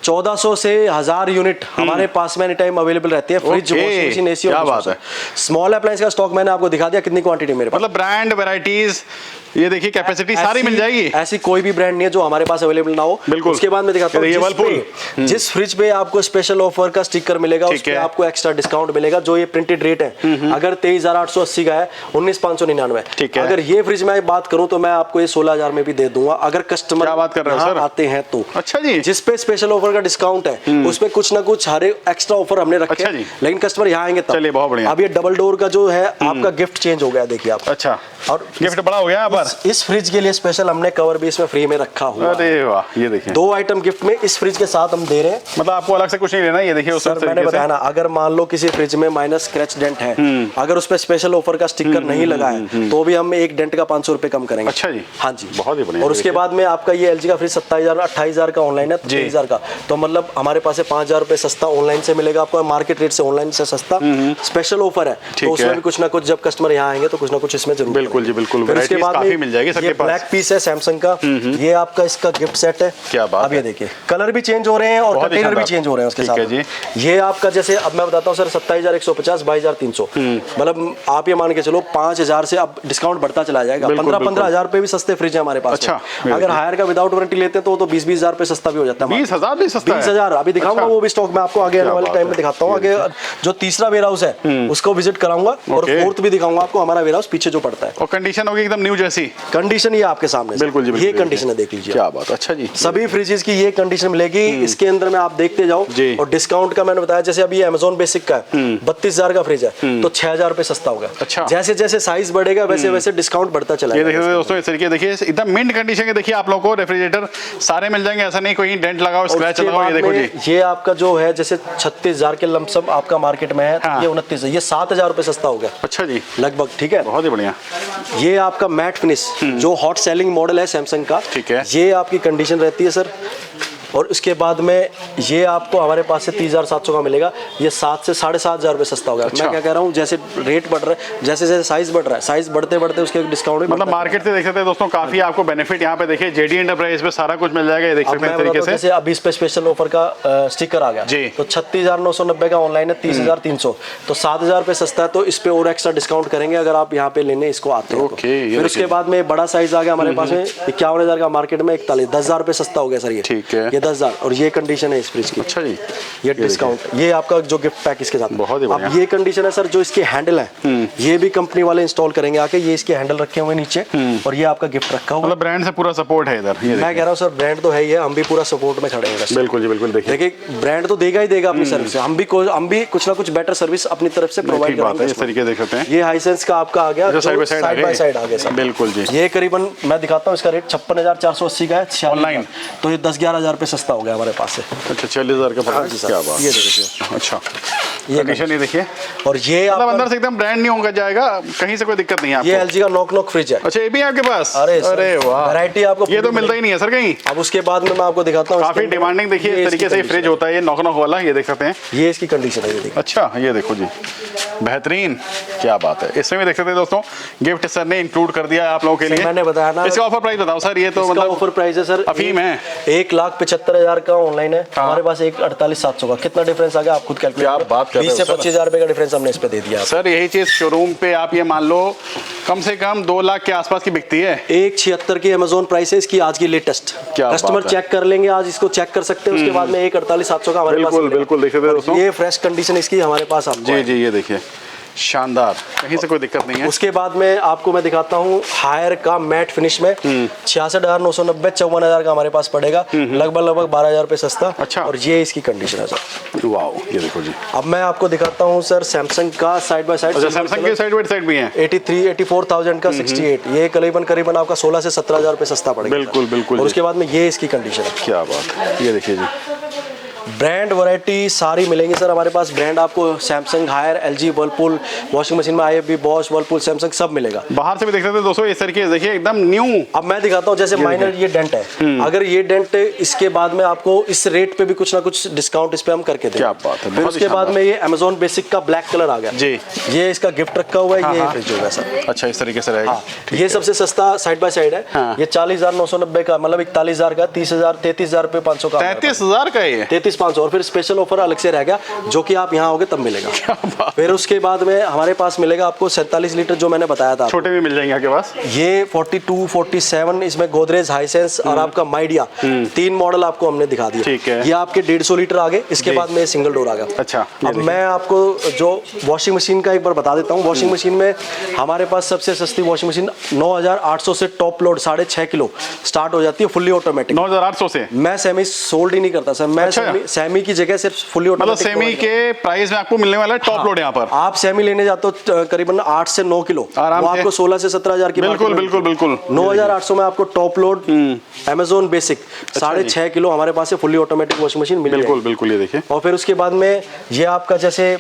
A: 1400 से 1000 यूनिट हमारे पास में एनी टाइम अवेलेबल रहती है। Fridge, washing machine, AC.
B: क्या बात है।
A: स्मॉल अप्लायंस का स्टॉक मैंने आपको दिखा दिया कितनी क्वांटिटी मेरे पास,
B: मतलब ब्रांड, वैरायटीज, ये देखिए कैपेसिटी सारी मिल जाएगी।
A: ऐसी कोई भी ब्रांड नहीं है जो हमारे पास अवेलेबल ना हो।
B: बिल्कुल।
A: उसके बाद में दिखाता हूँ जिस फ्रिज पे आपको स्पेशल ऑफर का स्टिकर मिलेगा, उस पे आपको एक्स्ट्रा डिस्काउंट मिलेगा। जो ये प्रिंटेड रेट है, अगर 23,880 का है, 19,599।
B: ठीक है।
A: अगर ये फ्रिज में बात करूं तो मैं आपको ये 16,000 में भी दे दूंगा, अगर कस्टमर आते हैं तो।
B: अच्छा जी।
A: जिस पे स्पेशल ऑफर का डिस्काउंट है, उसपे कुछ ना कुछ हर एक्स्ट्रा ऑफर हमने रखे हैं, लेकिन कस्टमर यहाँ आएंगे तब।
B: चलिए, बहुत बढ़िया।
A: अब ये डबल डोर का जो है आपका गिफ्ट चेंज हो गया, देखिए आप।
B: अच्छा,
A: और
B: गिफ्ट बड़ा हो गया यहाँ पर।
A: इस फ्रिज के लिए स्पेशल हमने कवर भी इसमें फ्री में रखा हुआ है।
B: अरे वाह, ये देखिए
A: 2 आइटम गिफ्ट में इस फ्रिज के साथ हम दे रहे हैं।
B: मतलब आपको अलग से कुछ नहीं लेना, ये देखिए उस
A: सर मैंने बताया ना, अगर मान लो किसी फ्रिज में माइनस स्क्रैच डेंट है, अगर उस पर स्पेशल ऑफर का स्टिकर नहीं लगा है, तो भी हम एक डेंट का 500 रुपए कम करेंगे।
B: अच्छा जी।
A: हाँ जी,
B: बहुत ही बढ़िया।
A: और उसके बाद में आपका ये LG का फ्रिज 27,000 28,000 का ऑनलाइन है, 23,000 का, तो मतलब हमारे पास 5,000 रुपए सस्ता ऑनलाइन से मिलेगा आपको, मार्केट रेट से ऑनलाइन से सस्ता। स्पेशल ऑफर है, तो उसमें भी कुछ ना कुछ, जब कस्टमर यहाँ आएंगे तो कुछ ना कुछ इसमें जरूर।
B: बिल्कुल जी, बिल्कुल।
A: उसके बाद
B: काफी मिल जाएगी सबके पास।
A: ब्लैक पीस है सैमसंग का, ये आपका इसका गिफ्ट सेट है।
B: क्या बात।
A: अब ये देखिए कलर भी चेंज हो रहे हैं और कंटेनर भी चेंज हो रहे हैं उसके साथ। ये आपका जैसे अब मैं बताता हूँ सर, 27,150, 22,300, मतलब आप ये मान के चलो 5,000 से अब डिस्काउंट बढ़ता चला जाएगा। 15,000 रुपए भी सस्ते फ्रिज है हमारे पास।
B: अच्छा।
A: अगर हायर का विदाउट वारंटी लेते हैं तो 20,000 रुपए सस्ता भी हो जाता है।
B: 20,000 भी सस्ता है।
A: 20,000 अभी दिखाऊंगा, वो भी स्टॉक में आपको आगे आने वाले टाइम में दिखाता हूँ। आगे जो तीसरा वेयर हाउस है उसको विजिट कराऊंगा, और फोर्थ भी दिखाऊंगा आपको, हमारा वेयर हाउस पीछे जो पड़ता है।
B: और कंडीशन होगी एकदम न्यू जैसी
A: कंडीशन, ये आपके सामने।
B: बिल्कुल जी,
A: ये कंडीशन है, देख लीजिए।
B: क्या बात। अच्छा जी,
A: सभी फ्रिजेस की ये कंडीशन मिलेगी। इसके अंदर में आप देखते जाओ। और डिस्काउंट का मैंने बताया, जैसे अभी Amazon बेसिक का है 32,000 का फ्रिज है, तो 6,000 रुपए सस्ता होगा।
B: अच्छा।
A: जैसे जैसे साइज बढ़ेगा वैसे वैसे डिस्काउंट बढ़ता चला
B: ये देखिए दोस्तों, इस तरीके देखिए एकदम मिंट कंडीशन के देखिए आप लोगों को रेफ्रिजरेटर सारे मिल जाएंगे, ऐसा नहीं कोई डेंट लगाओ, स्क्रैच लगाओ। ये देखो जी,
A: ये आपका जो है जैसे 36,000 के लमसम आपका मार्केट में है, ये 29, ये 7,000 रुपए सस्ता हो गया।
B: अच्छा जी,
A: लगभग। ठीक है,
B: बहुत ही बढ़िया।
A: ये आपका मैट फिनिश जो हॉट सेलिंग मॉडल है सैमसंग का,
B: ठीक है,
A: ये आपकी कंडीशन रहती है सर। और उसके बाद में ये आपको हमारे पास से 30,700 का मिलेगा, ये 7 से 7,500 रुपए सस्ता होगा।
B: अच्छा।
A: मैं क्या कह रहा हूँ, जैसे रेट बढ़ रहा है, जैसे जैसे साइज बढ़ रहा है, साइज बढ़ते बढ़ते उसके डिस्काउंट
B: मतलब मार्केट से देख सकते हैं दोस्तों, काफी आपको बेनिफिट यहाँ पे देखिए JD एंटरप्राइज पे सारा कुछ मिल जाएगा। ये देख सकते हैं तरीके से।
A: जैसे अभी इस पे स्पेशल ऑफर का स्टिकर आ गया
B: जी,
A: तो 36,990 का ऑनलाइन है, 30,300, तो 7,000 रुपए सस्ता है, तो इस पे और एक्स्ट्रा डिस्काउंट करेंगे अगर आप यहाँ पे लेने इसको आते हैं। फिर उसके बाद में बड़ा साइज आ गया हमारे पास में 51,000 का, मार्केट में 41, 10,000 रुपए सस्ता हो गया सर ये।
B: ठीक है,
A: ये 10,000, और ये कंडीशन है इस फ्रिज की।
B: अच्छा जी,
A: ये डिस्काउंट, ये आपका जो गिफ्ट पैक इसके साथ।
B: बहुत ही बढ़िया।
A: अब ये कंडीशन है सर, जो इसके हैंडल है ये भी कंपनी वाले इंस्टॉल करेंगे आके, ये इसके हैंडल रखे हुए नीचे, और ये आपका गिफ्ट रखा हुआ।
B: मतलब ब्रांड से पूरा सपोर्ट है इधर।
A: मैं कह रहा हूँ सर, ब्रांड तो है ही है, हम भी पूरा सपोर्ट में खड़े हैं।
B: बिल्कुल जी, बिल्कुल। देखिए
A: ब्रांड तो देगा ही देगा अपनी सर्विस, हम भी कुछ ना कुछ बेटर सर्विस अपनी तरफ से प्रोवाइड करेंगे।
B: इस तरीके देख सकते हैं।
A: ये हाइसेंस का आपका आ गया, जो साइड बाय साइड आ गया सर।
B: बिल्कुल जी।
A: ये करीबन मैं दिखाता हूँ, इसका रेट 56,480 का है ऑनलाइन, तो ये 10-11,000 रुपए सस्ता हो गया हमारे पास से।
B: अच्छा, 40,000 का। क्या बात।
A: ये देखिए।
B: अच्छा, ये कंडीशन ये देखिए,
A: और ये
B: मतलब अंदर से एकदम ब्रांड नहीं होगा जाएगा, कहीं से कोई दिक्कत नहीं है आपको।
A: ये LG का नॉक फ्रिज है।
B: अच्छा, ये भी है आपके पास।
A: अरे
B: वाह,
A: वैरायटी आपको
B: ये तो मिलता ही नहीं है सर कहीं।
A: अब उसके बाद में मैं आपको दिखाता हूँ,
B: काफी डिमांडिंग देखिए इस तरीके से फ्रिज होता है, ये नॉक वाला, ये देख सकते हैं।
A: ये इसकी कंडीशन है, ये देखिए।
B: अच्छा, ये देखो जी, बेहतरीन, क्या बात है। इसमें भी देख सकते हैं दोस्तों, गिफ्ट सर ने इंक्लूड कर दिया है आप लोगों के लिए।
A: मैंने बताया ना,
B: इसका ऑफर प्राइस बताओ सर। ये तो मतलब
A: ऑफर प्राइस है सर,
B: अफीम है।
A: 1,75,000 का ऑनलाइन है, हमारे पास 48,700 का। कितना डिफरेंस आ गया आप खुद कैलकुलेट
B: करें। 20
A: से 25,000 रुपए का डिफरेंस हमने इस पे दे दिया
B: सर। यही चीज शोरूम पे आप ये मान लो कम से कम 2 लाख के आसपास की बिकती है।
A: 1,76 की Amazon प्राइस है इसकी आज की लेटेस्ट। कस्टमर चेक कर लेंगे, आज इसको चेक कर सकते हैं। उसके बाद में 1,48,700 का हमारे पास।
B: बिल्कुल देख सकते हैं दोस्तों,
A: ये फ्रेश कंडीशन इसकी हमारे पास आपको।
B: जी जी, ये देखिए शानदार, कहीं से कोई दिक्कत नहीं है।
A: उसके बाद में आपको मैं दिखाता हूँ हायर का मैट फिनिश में 66,990, 54,000 का हमारे पास पड़ेगा, लगभग 12,000 रुपए सस्ता।
B: अच्छा,
A: और ये इसकी कंडीशन है सर।
B: वाओ, ये देखो जी।
A: अब मैं आपको दिखाता हूँ सर सैमसंग का साइड बाय साइड।
B: सैमसंग के साइड बाय साइड भी है
A: 84,000 का 68, ये करीबन आपका 16 से 17,000 रुपए सस्ता पड़ेगा।
B: बिल्कुल।
A: और उसके बाद में ये इसकी कंडीशन है।
B: क्या बात है, ये देखिए जी,
A: ब्रांड वैरायटी सारी मिलेंगी सर हमारे पास। ब्रांड आपको Samsung, Haier, LG, Whirlpool, washing machine में IFB, बॉश, वर्लपूल, सैमसंग सब मिलेगा।
B: बाहर से भी देख सकते हैं दोस्तों, इस तरीके से देखिए एकदम न्यू।
A: अब मैं दिखाता हूँ, जैसे माइनर ये डेंट है, अगर ये डेंट इसके बाद में आपको इस रेट पे भी कुछ ना कुछ डिस्काउंट इस पे हम करके देंगे।
B: क्या बात है,
A: फिर उसके बाद में ये Amazon बेसिक का ब्लैक कलर आ गया
B: जी,
A: ये इसका गिफ्ट रखा हुआ है, ये फ्रिज होगा सर।
B: अच्छा इस तरीके से रहेगा।
A: हाँ, ये सबसे सस्ता साइड बाय साइड है।
B: हाँ।
A: ये 40,990 का, मतलब 41,000 का, 30,000, 33,000 रुपये 500 का,
B: 33,000 का ये
A: 33,500। और फिर स्पेशल ऑफर अलग से रह गया जो कि आप यहाँ आओगे तब मिलेगा। फिर उसके बाद में हमारे पास मिलेगा आपको 47 लीटर जो मैंने बताया था,
B: छोटे भी मिल जाएंगे आपके पास।
A: ये 42, 47 इसमें गोदरेज, हाइसेंस और आपका माइडिया 3 मॉडल आपको हमने दिखा दिया।
B: ठीक है।
A: ये आपके 150 लीटर आ गए, इसके बाद में सिंगल डोर आ गया।
B: अच्छा,
A: अब मैं आपको जो वॉशिंग मशीन का एक बार बता देता हूँ। वॉशिंग मशीन में हमारे पास सबसे सस्ती वॉशिंग मशीन 9,800 से टॉप लोड 6.5 किलो स्टार्ट हो जाती है, फुल्ली ऑटोमेटिक।
B: 9,800 से।
A: मैं सेमी सोल्ड ही नहीं करता सर, मैं
B: अच्छा।
A: सेमी की जगह सिर्फ फुल्ली
B: मतलब
A: ऑटोमेटिक।
B: सेमी के प्राइस में आपको मिलने वाला है टॉप लोड यहाँ पर।
A: आप सेमी लेने जाते हो करीबन 8 से 9 किलो,
B: आराम
A: वो
B: से।
A: आपको 16 से 17,000 की
B: बिल्कुल बिल्कुल बिल्कुल।
A: 9,800 में आपको top load Amazon basic 6.5 kilo हमारे पास से फुल्ली ऑटोमेटिक वॉशिंग मशीन मिल
B: बिल्कुल बिल्कुल, ये देखिए।
A: और फिर उसके बाद में ये आपका जैसे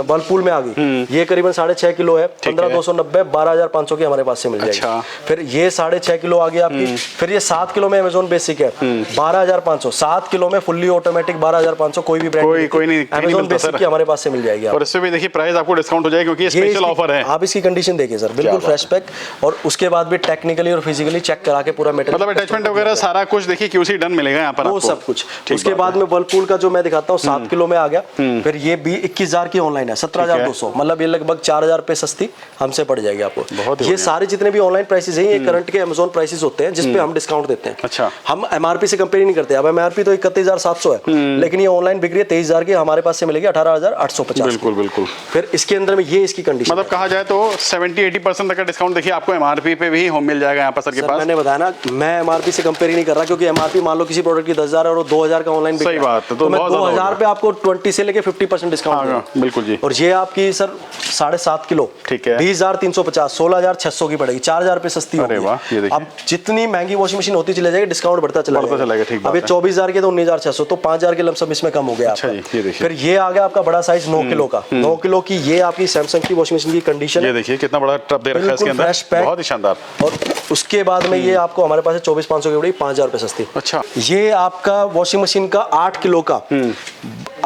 A: वर्लपूल में आ गई, ये करीबन 6.5 किलो है, 15,290, 12,500 की हमारे पास से मिल जाएगी।
B: अच्छा।
A: फिर ये 6.5 किलो आ गई आपकी। फिर ये 7 किलो में Amazon बेसिक है, 12,500। 7 किलो में फुल्ली ऑटोमेटिक 12,500, कोई भी ब्रांड
B: कोई नहीं
A: Amazon बेसिक की हमारे पास से मिल जाएगी।
B: और इससे भी देखिए प्राइस आपको डिस्काउंट हो जाएगा क्योंकि ये स्पेशल ऑफर है।
A: आप इसकी कंडीशन देखिए सर, बिल्कुल फ्रेश पैक, और उसके बाद भी टेक्निकली और फिजिकली चेक करा के पूरा मेटेरियल,
B: मतलब अटैचमेंट वगैरह सारा कुछ देखिए QC डन मिलेगा यहाँ पर
A: वो
B: आपको।
A: सब कुछ। उसके बाद में वर्लपूल का जो मैं दिखाता हूँ 7 किलो में आ गया। फिर ये भी 21,000 की ऑनलाइन है, 17,200, मतलब ये लगभग 4,000 रुपए सस्ती हमसे पड़ जाएगी आपको। ये सारे जितने भी ऑनलाइन प्राइसेस हैं ये करंट के Amazon प्राइसेस होते हैं जिसपे हम डिस्काउंट देते हैं।
B: अच्छा।
A: हम MRP से कंपेयर नहीं करते। अब MRP तो 31,700 है, लेकिन ये ऑनलाइन बिक्री है 23,000 की, हमारे पास से मिलेगी 18,850।
B: बिल्कुल बिल्कुल।
A: फिर इसके अंदर में ये इसकी कंडीशन,
B: मतलब कहा जाए तो 70-80% तक का डिस्काउंट देखिए आपको MRP पे भी मिल जाएगा यहाँ पर सर के पास।
A: मैंने बताया ना, मैं MRP से कंपेयर ही नहीं कर रहा, क्योंकि MRP मान लो किसी प्रोडक्ट की 10,000 और 2,000 का ऑनलाइन,
B: सही बात है,
A: तो मैं
B: बहुत ज्यादा
A: 2,000 पे आपको 20 से लेके 50% डिस्काउंट दूंगा।
B: बिल्कुल जी।
A: और ये आपकी सर 7.5 किलो,
B: ठीक है,
A: 20,350, 16,600 की पड़ेगी, 4,000 रुपए सस्ती होगी।
B: अरे वाह, ये देखिए।
A: अब जितनी महंगी वॉशिंग मशीन होती चली जाएगी, डिस्काउंट बढ़ता चला जाएगा।
B: ठीक
A: अब ये 24,000 के तो 19,600, तो 5,000 के लमसम इसमें कम हो गया।
B: अच्छा जी, ये देखिए।
A: फिर ये आ गया आपका बड़ा साइज 9 किलो का, 9 किलो की ये आपकी सैमसंग की वॉशिंग मशीन की कंडीशन,
B: ये देखिए कितना बड़ा टब दे रखा है इसके अंदर, बहुत ही शानदार।
A: और उसके बाद में ये आपको हमारे पास 24,500 की पड़ी, 5,000 रुपए सस्ती।
B: अच्छा।
A: ये आपका वॉशिंग मशीन का 8 किलो का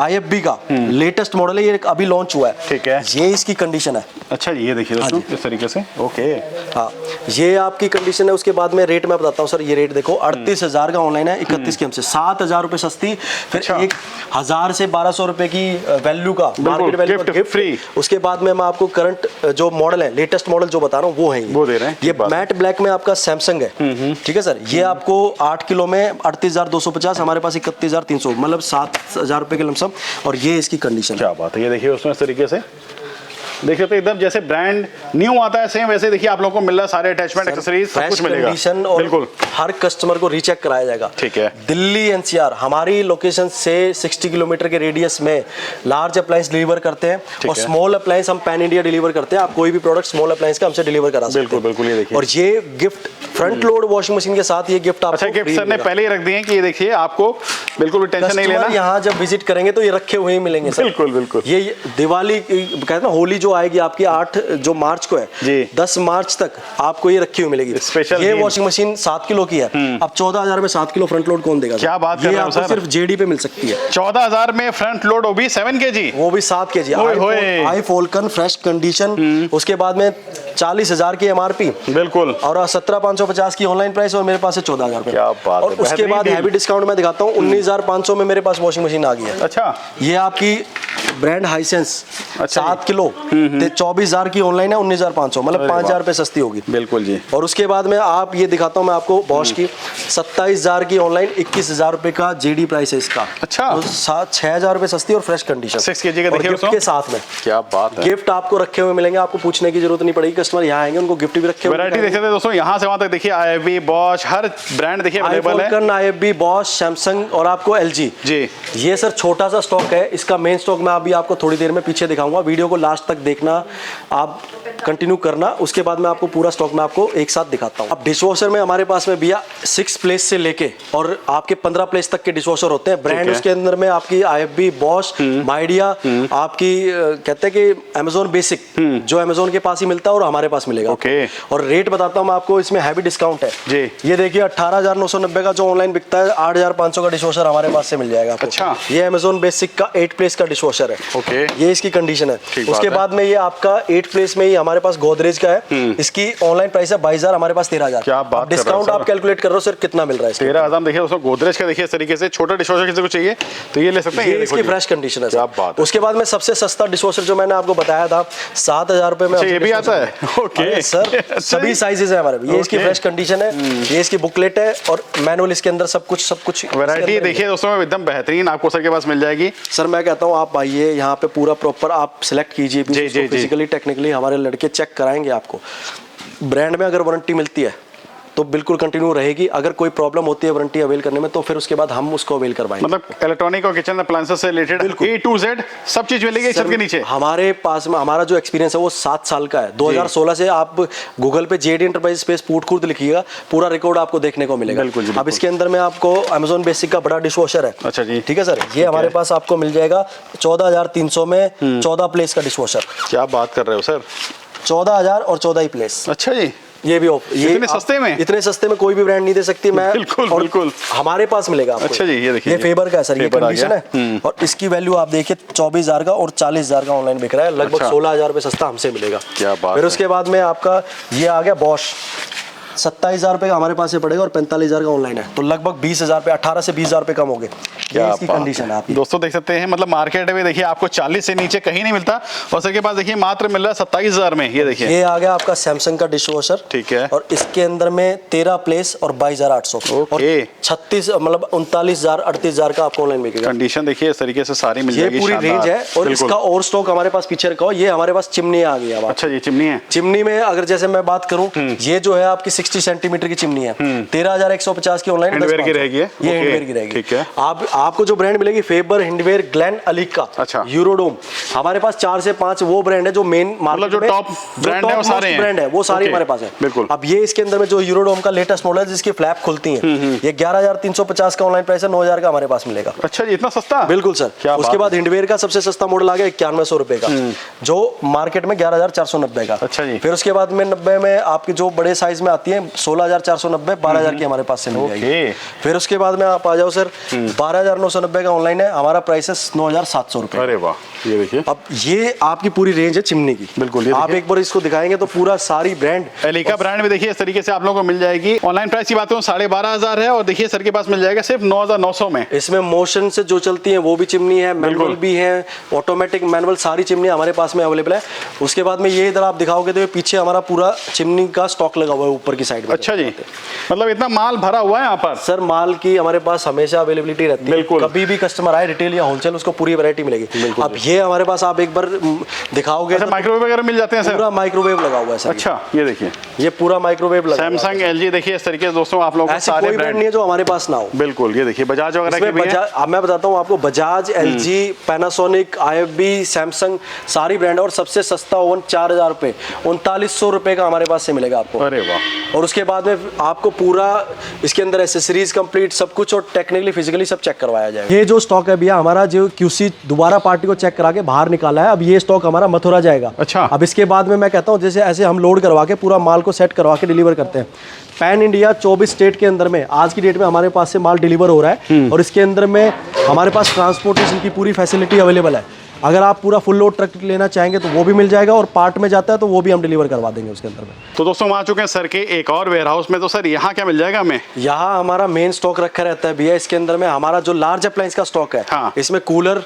A: IFB का लेटेस्ट मॉडल है, ये अभी लॉन्च हुआ है।
B: ठीक है।
A: ये इसकी कंडीशन है।
B: अच्छा, ये देखिए दोस्तों इस तरीके से। ओके।
A: हाँ, ये आपकी कंडीशन है। उसके बाद में रेट मैं बताता हूँ सर, ये रेट देखो 38,000 का ऑनलाइन है, 31 की हमसे, 7,000 रुपए सस्ती। फिर 1,000 से 1,200 रुपए की वैल्यू का मार्केट वैल्यू का गिफ्ट फ्री। उसके बाद में मैं आपको करंट जो मॉडल है, लेटेस्ट मॉडल जो बता रहा हूँ वो है,
B: वो दे रहे हैं।
A: ये मैट ब्लैक में आपका सैमसंग है। ठीक है सर, ये आपको 8 किलो में 38,250, हमारे पास 31,300, मतलब 7,000 रुपए के लमसम। और ये इसकी कंडीशन।
B: क्या बात है, ये देखिए उसमें इस तरीके से देख सकते हैं एकदम जैसे ब्रांड न्यू आता है सेम वैसे देखिए आप लोगों को मिल रहा है, सारे अटैचमेंट एक्सेसरीज सब कुछ मिलेगा।
A: और
B: बिल्कुल
A: हर कस्टमर को रीचेक कराया जाएगा।
B: ठीक है।
A: दिल्ली NCR हमारी लोकेशन से 60 किलोमीटर के रेडियस में लार्ज अप्लायंस डिलीवर करते हैं, और स्मॉल अप्लायंस हम पैन इंडिया डिलीवर करते हैं। आप कोई भी प्रोडक्ट स्मॉल अप्लायंस का हमसे डिलीवर करा सकते हैं।
B: बिल्कुल बिल्कुल, ये देखिए।
A: और ये gift front load washing machine के साथ ये गिफ्ट आपको,
B: अच्छा गिफ्ट सर ने पहले ही रख दिए हैं कि ये देखिए आपको बिल्कुल भी टेंशन नहीं लेना,
A: यहाँ जब विजिट करेंगे तो ये रखे हुए ही मिलेंगे सर।
B: बिल्कुल बिल्कुल।
A: ये दिवाली कहते हैं ना, होली जो आएगी आपकी 8 जो मार्च को है
B: जी,
A: 10 मार्च तक आपको ये रखी हुई मिलेगी
B: स्पेशल।
A: ये वॉशिंग मशीन 7 किलो की है। अब 14,000 में 7 किलो फ्रंट लोड कौन देगा?
B: क्या बात कर रहे हो सर,
A: सिर्फ JD पे मिल सकती है।
B: 14,000 में फ्रंट लोड, वो भी 7 kg,
A: वो भी 7 kg, आई फोल्कन फ्रेश कंडीशन। उसके बाद में 40,000 की MRP,
B: बिल्कुल,
A: और 17,550 की ऑनलाइन प्राइस, और मेरे पास है 14,000 रुपए।
B: क्या बात है।
A: और उसके बाद हैवी डिस्काउंट मैं दिखाता हूँ, 19,500 में मेरे पास वॉशिंग मशीन आ गई है।
B: अच्छा,
A: ये आपकी ब्रांड हाइसेंस,
B: अच्छा
A: 7 किलो, 24,000 की ऑनलाइन है, 19,500, मतलब 5,000 रुपए सस्ती होगी।
B: बिल्कुल जी।
A: और उसके बाद में आप ये दिखाता हूँ मैं आपको, बॉश की 27,000 की ऑनलाइन, 21,000 रुपए का JD प्राइस है इसका।
B: अच्छा,
A: तो 6,000 रुपए सस्ती और फ्रेश कंडीशन,
B: 6 kg का देखिए
A: गिफ्ट के साथ में।
B: क्या बात है।
A: गिफ्ट आपको रखे हुए मिलेंगे, आपको पूछने की जरूरत नहीं पड़ेगी, कस्टमर यहाँ आएंगे उनको गिफ्ट भी रखे हुए।
B: वैरायटी देख सकते हैं दोस्तों, यहाँ से वहाँ तक देखिए IFB, बॉश, हर ब्रांड देखिए अवेलेबल है।
A: IFB, बॉश, सैमसंग और आपको LG।
B: जी,
A: ये सर छोटा सा स्टॉक है, इसका मेन स्टॉक मैं आप अभी आपको थोड़ी देर में पीछे दिखाऊंगा, वीडियो को लास्ट तक देखना, आप कंटिन्यू करना, उसके बाद मैं आपको पूरा स्टॉक में आपको एक साथ दिखाता हूँ। अब डिशवॉशर में हमारे पास में भैया 6 प्लेस से लेके और आपके 15 प्लेस तक के डिशवॉशर होते हैं। ब्रांड उसके अंदर में आपकी IFB, बॉश, माइडिया, आपकी कहते हैं कि अमेजोन बेसिक, जो अमेजोन के पास ही मिलता है और हमारे पास मिलेगा। और रेट बताता हूँ मैं आपको, इसमें हैवी डिस्काउंट है जी। ये देखिए 18,990 का जो ऑनलाइन बिकता है, 8,500 का डिशवॉशर हमारे पास से मिल जाएगा आपको।
B: अच्छा,
A: ये अमेजोन बेसिक का 8 प्लेस का डिशवॉशर है। ये इसकी कंडीशन है। उसके बाद में ये आपका 8 प्लेस में ही हमारे पास गोदरेज का है। इसकी ऑनलाइन प्राइस है 22,000, हमारे पास 13,000। डिस्काउंट आप कैलकुलेट कर रहे हो सर कितना मिल रहा है?
B: 13,000। देखिए दोस्तों गोदरेज का देखिए इस तरीके से छोटा डिशवॉशर किसी को चाहिए तो ये ले सकते हैं।
A: ये इसकी फ्रेश कंडीशन है सर। उसके बाद में सबसे सस्ता डिशवॉशर जो मैंने आपको बताया था 7,000 रुपए में,
B: ये भी आता है। ओके
A: सर, सभी साइजेस है हमारे। ये इसकी फ्रेश कंडीशन है, ये इसकी बुकलेट है और मैनुअल इसके अंदर सब कुछ
B: वैरायटी देखिए दोस्तों एकदम बेहतरीन आपको सर के पास मिल जाएगी।
A: सर मैं कहता हूँ आप आइए यहाँ पे, पूरा प्रॉपर आप सिलेक्ट कीजिए, फिजिकली टेक्निकली हमारे लड़के चेक कराएंगे आपको। ब्रांड में अगर वारंटी मिलती है तो बिल्कुल कंटिन्यू रहेगी, अगर कोई प्रॉब्लम होती है वारंटी अवेल करने में तो फिर उसके बाद हम उसको अवेल करवाएंगे।
B: मतलब इलेक्ट्रॉनिक और किचन अप्लायंसेस से रिलेटेड A to Z सब चीज मिलेगी छत के नीचे।
A: हमारे पास में हमारा जो एक्सपीरियंस है वो 7 साल का है। 2016 से आप गूगल पे JD एंटरप्राइज स्पेस पूटखुर्द लिखिएगा, पूरा रिकॉर्ड आपको देखने को मिलेगा। अब इसके अंदर में आपको अमेजोन बेसिक का बड़ा डिशवॉशर है।
B: अच्छा जी,
A: ठीक है सर। ये हमारे पास आपको मिल जाएगा 14,300 में 14 प्लेस का डिशवॉशर।
B: क्या बात कर रहे हो सर?
A: 14,000 और 14 ही प्लेस।
B: अच्छा जी,
A: ये भी ये इतने सस्ते में कोई भी ब्रांड नहीं दे सकती। मैं
B: बिल्कुल
A: हमारे पास मिलेगा आपको।
B: अच्छा जी, ये देखिए
A: ये फेबर का है सर, ये कंडीशन है और इसकी वैल्यू आप देखिए 24,000 का और 40,000 का ऑनलाइन बिक रहा है। लगभग 16,000 रुपए सस्ता हमसे मिलेगा।
B: क्या बात।
A: फिर उसके बाद में आपका ये आ गया बॉश, 27,000 रुपए का हमारे पास से पड़ेगा और 45,000 का ऑनलाइन है, तो लगभग 20,000 रुपए, 18 से 20,000 रुपए कम हो गए। ये इसकी कंडीशन है। आप
B: दोस्तों देख सकते हैं, मतलब मार्केट में देखिए आपको 40 से नीचे कहीं नहीं मिलता और सर के पास देखिए मात्र मिल रहा है 27,000 में। ये देखिए
A: ये आ गया आपका सैमसंग का डिशवॉशर।
B: ठीक है।
A: और इसके अंदर में 13 प्लेस और 22,800 और 36 मतलब 39,000 38,000 का आपको ऑनलाइन मिलेगा।
B: कंडीशन देखिए इस तरीके से सारी मिल जाएगी।
A: ये पूरी रेंज है और इसका और स्टॉक हमारे पास पीछे रखा हो। ये हमारे पास चिमनी आ गई है।
B: अच्छा, ये चिमनी है।
A: चिमनी में अगर जैसे मैं बात करूं, ये जो है आपकी 60 सेंटीमीटर की चिमनी है, 13,150 की ऑनलाइन
B: हैंडवेयर की रहेगी।
A: ये हैंडवेयर की रहेगी।
B: ठीक है।
A: आपको जो ब्रांड मिलेगी फेबर, हैंडवेयर, ग्लेन, अलीक का,
B: अच्छा,
A: यूरोडोम। हमारे पास 4 से 5 वो ब्रांड है जो मेन
B: मतलब जो टॉप ब्रांड है वो सारे हैं।
A: ब्रांड है वो सारे हमारे पास है।
B: बिल्कुल।
A: अब ये इसके अंदर में जो यूरोडोम का लेटेस्ट मॉडल है जिसकी फ्लैप खुलती है, ये 11,350 का ऑनलाइन प्राइस है, 9,000 का हमारे पास मिलेगा।
B: अच्छा जी, इतना सस्ता?
A: बिल्कुल सर। उसके बाद हैंडवेयर का सबसे सस्ता मॉडल आ गया 9100 रुपए का, जो मार्केट में 11,490 का।
B: अच्छा जी।
A: फिर उसके बाद में 90 में आपकी जो बड़े साइज में आती है 16,490, 12,000 की हमारे पास से मिल जाएगी। फिर उसके बाद में आप आ जाओ सर, 12,990 का ऑनलाइन है, हमारा प्राइस है 9,700 रुपए।
B: अरे वाह, ये देखिए।
A: अब ये आपकी पूरी रेंज है चिमनी की।
B: बिल्कुल।
A: आप एक बार इसको दिखाएंगे तो पूरा सारी ब्रांड
B: एलिका ब्रांड में देखिए इस तरीके से आप लोगों को मिल जाएगी। ऑनलाइन प्राइस की बात करूं 12,500 है और देखिए सर के पास मिल जाएगा सिर्फ 9,900 में।
A: इसमें मोशन से जो चलती है वो भी चिमनी है, मैनुअल भी है, ऑटोमेटिक मैनुअल, सारी चिमनी हमारे पास में अवेलेबल है। उसके बाद में ये इधर आप दिखाओगे तो पीछे हमारा पूरा चिमनी का स्टॉक लगा हुआ है ऊपर की साइड में।
B: अच्छा जी, मतलब इतना माल भरा हुआ है यहाँ पर।
A: सर माल की हमारे पास हमेशा अवेलेबिलिटी रहती है।
B: बिल्कुल।
A: कभी भी कस्टमर आए रिटेल या होलसेल, उसको पूरी वैरायटी मिलेगी। अब ये हमारे पास आप एक बार दिखाओगे।
B: अच्छा, माइक्रोवेव वगैरह मिल जाते हैं सर?
A: पूरा माइक्रोवेव लगा हुआ है सर।
B: अच्छा, ये देखिए
A: ये पूरा माइक्रोवेव लगा है।
B: सैमसंग, LG देखिए इस तरीके से दोस्तों आप लोगों को सारे
A: कोई ब्रांड नहीं है जो हमारे पास ना हो।
B: बिल्कुल। ये देखिए बजाज वगैरह के भी हैं।
A: अब मैं बताता हूँ आपको, Bajaj, LG, Panasonic, IFB, Samsung, सारी ब्रांड। और सबसे सस्ता ओवन 4,000 रुपए, 3900 रुपए का हमारे पास से मिलेगा आपको।
B: अरे वाह।
A: और उसके बाद में आपको पूरा इसके अंदर एसेसरीज कंप्लीट सब कुछ और टेक्निकली फिजिकली सब चेक करवाया जाएगा। ये जो स्टॉक है भैया हमारा, जो QC दोबारा पार्टी को चेक करा के बाहर निकाला है, अब ये स्टॉक हमारा मथुरा जाएगा।
B: अच्छा।
A: अब इसके बाद में मैं कहता हूँ जैसे ऐसे हम लोड करवा के पूरा माल को सेट करवा के डिलीवर करते हैं। पैन इंडिया 24 स्टेट के अंदर में आज की डेट में हमारे पास से माल डिलीवर हो रहा है और इसके अंदर में हमारे पास ट्रांसपोर्टेशन की पूरी फैसिलिटी अवेलेबल है। अगर आप पूरा फुल लोड ट्रक लेना चाहेंगे तो वो भी मिल जाएगा और पार्ट में जाता है तो वो भी हम डिलीवर करवा देंगे उसके अंदर में।
B: तो दोस्तों हम आ चुके हैं सर के एक और वेयर हाउस में। तो सर यहाँ क्या मिल जाएगा हमें?
A: यहाँ हमारा मेन स्टॉक रखा रहता है भैया। इसके अंदर में हमारा जो लार्ज अप्लायंस का स्टॉक है,
B: हाँ।
A: इसमें कूलर,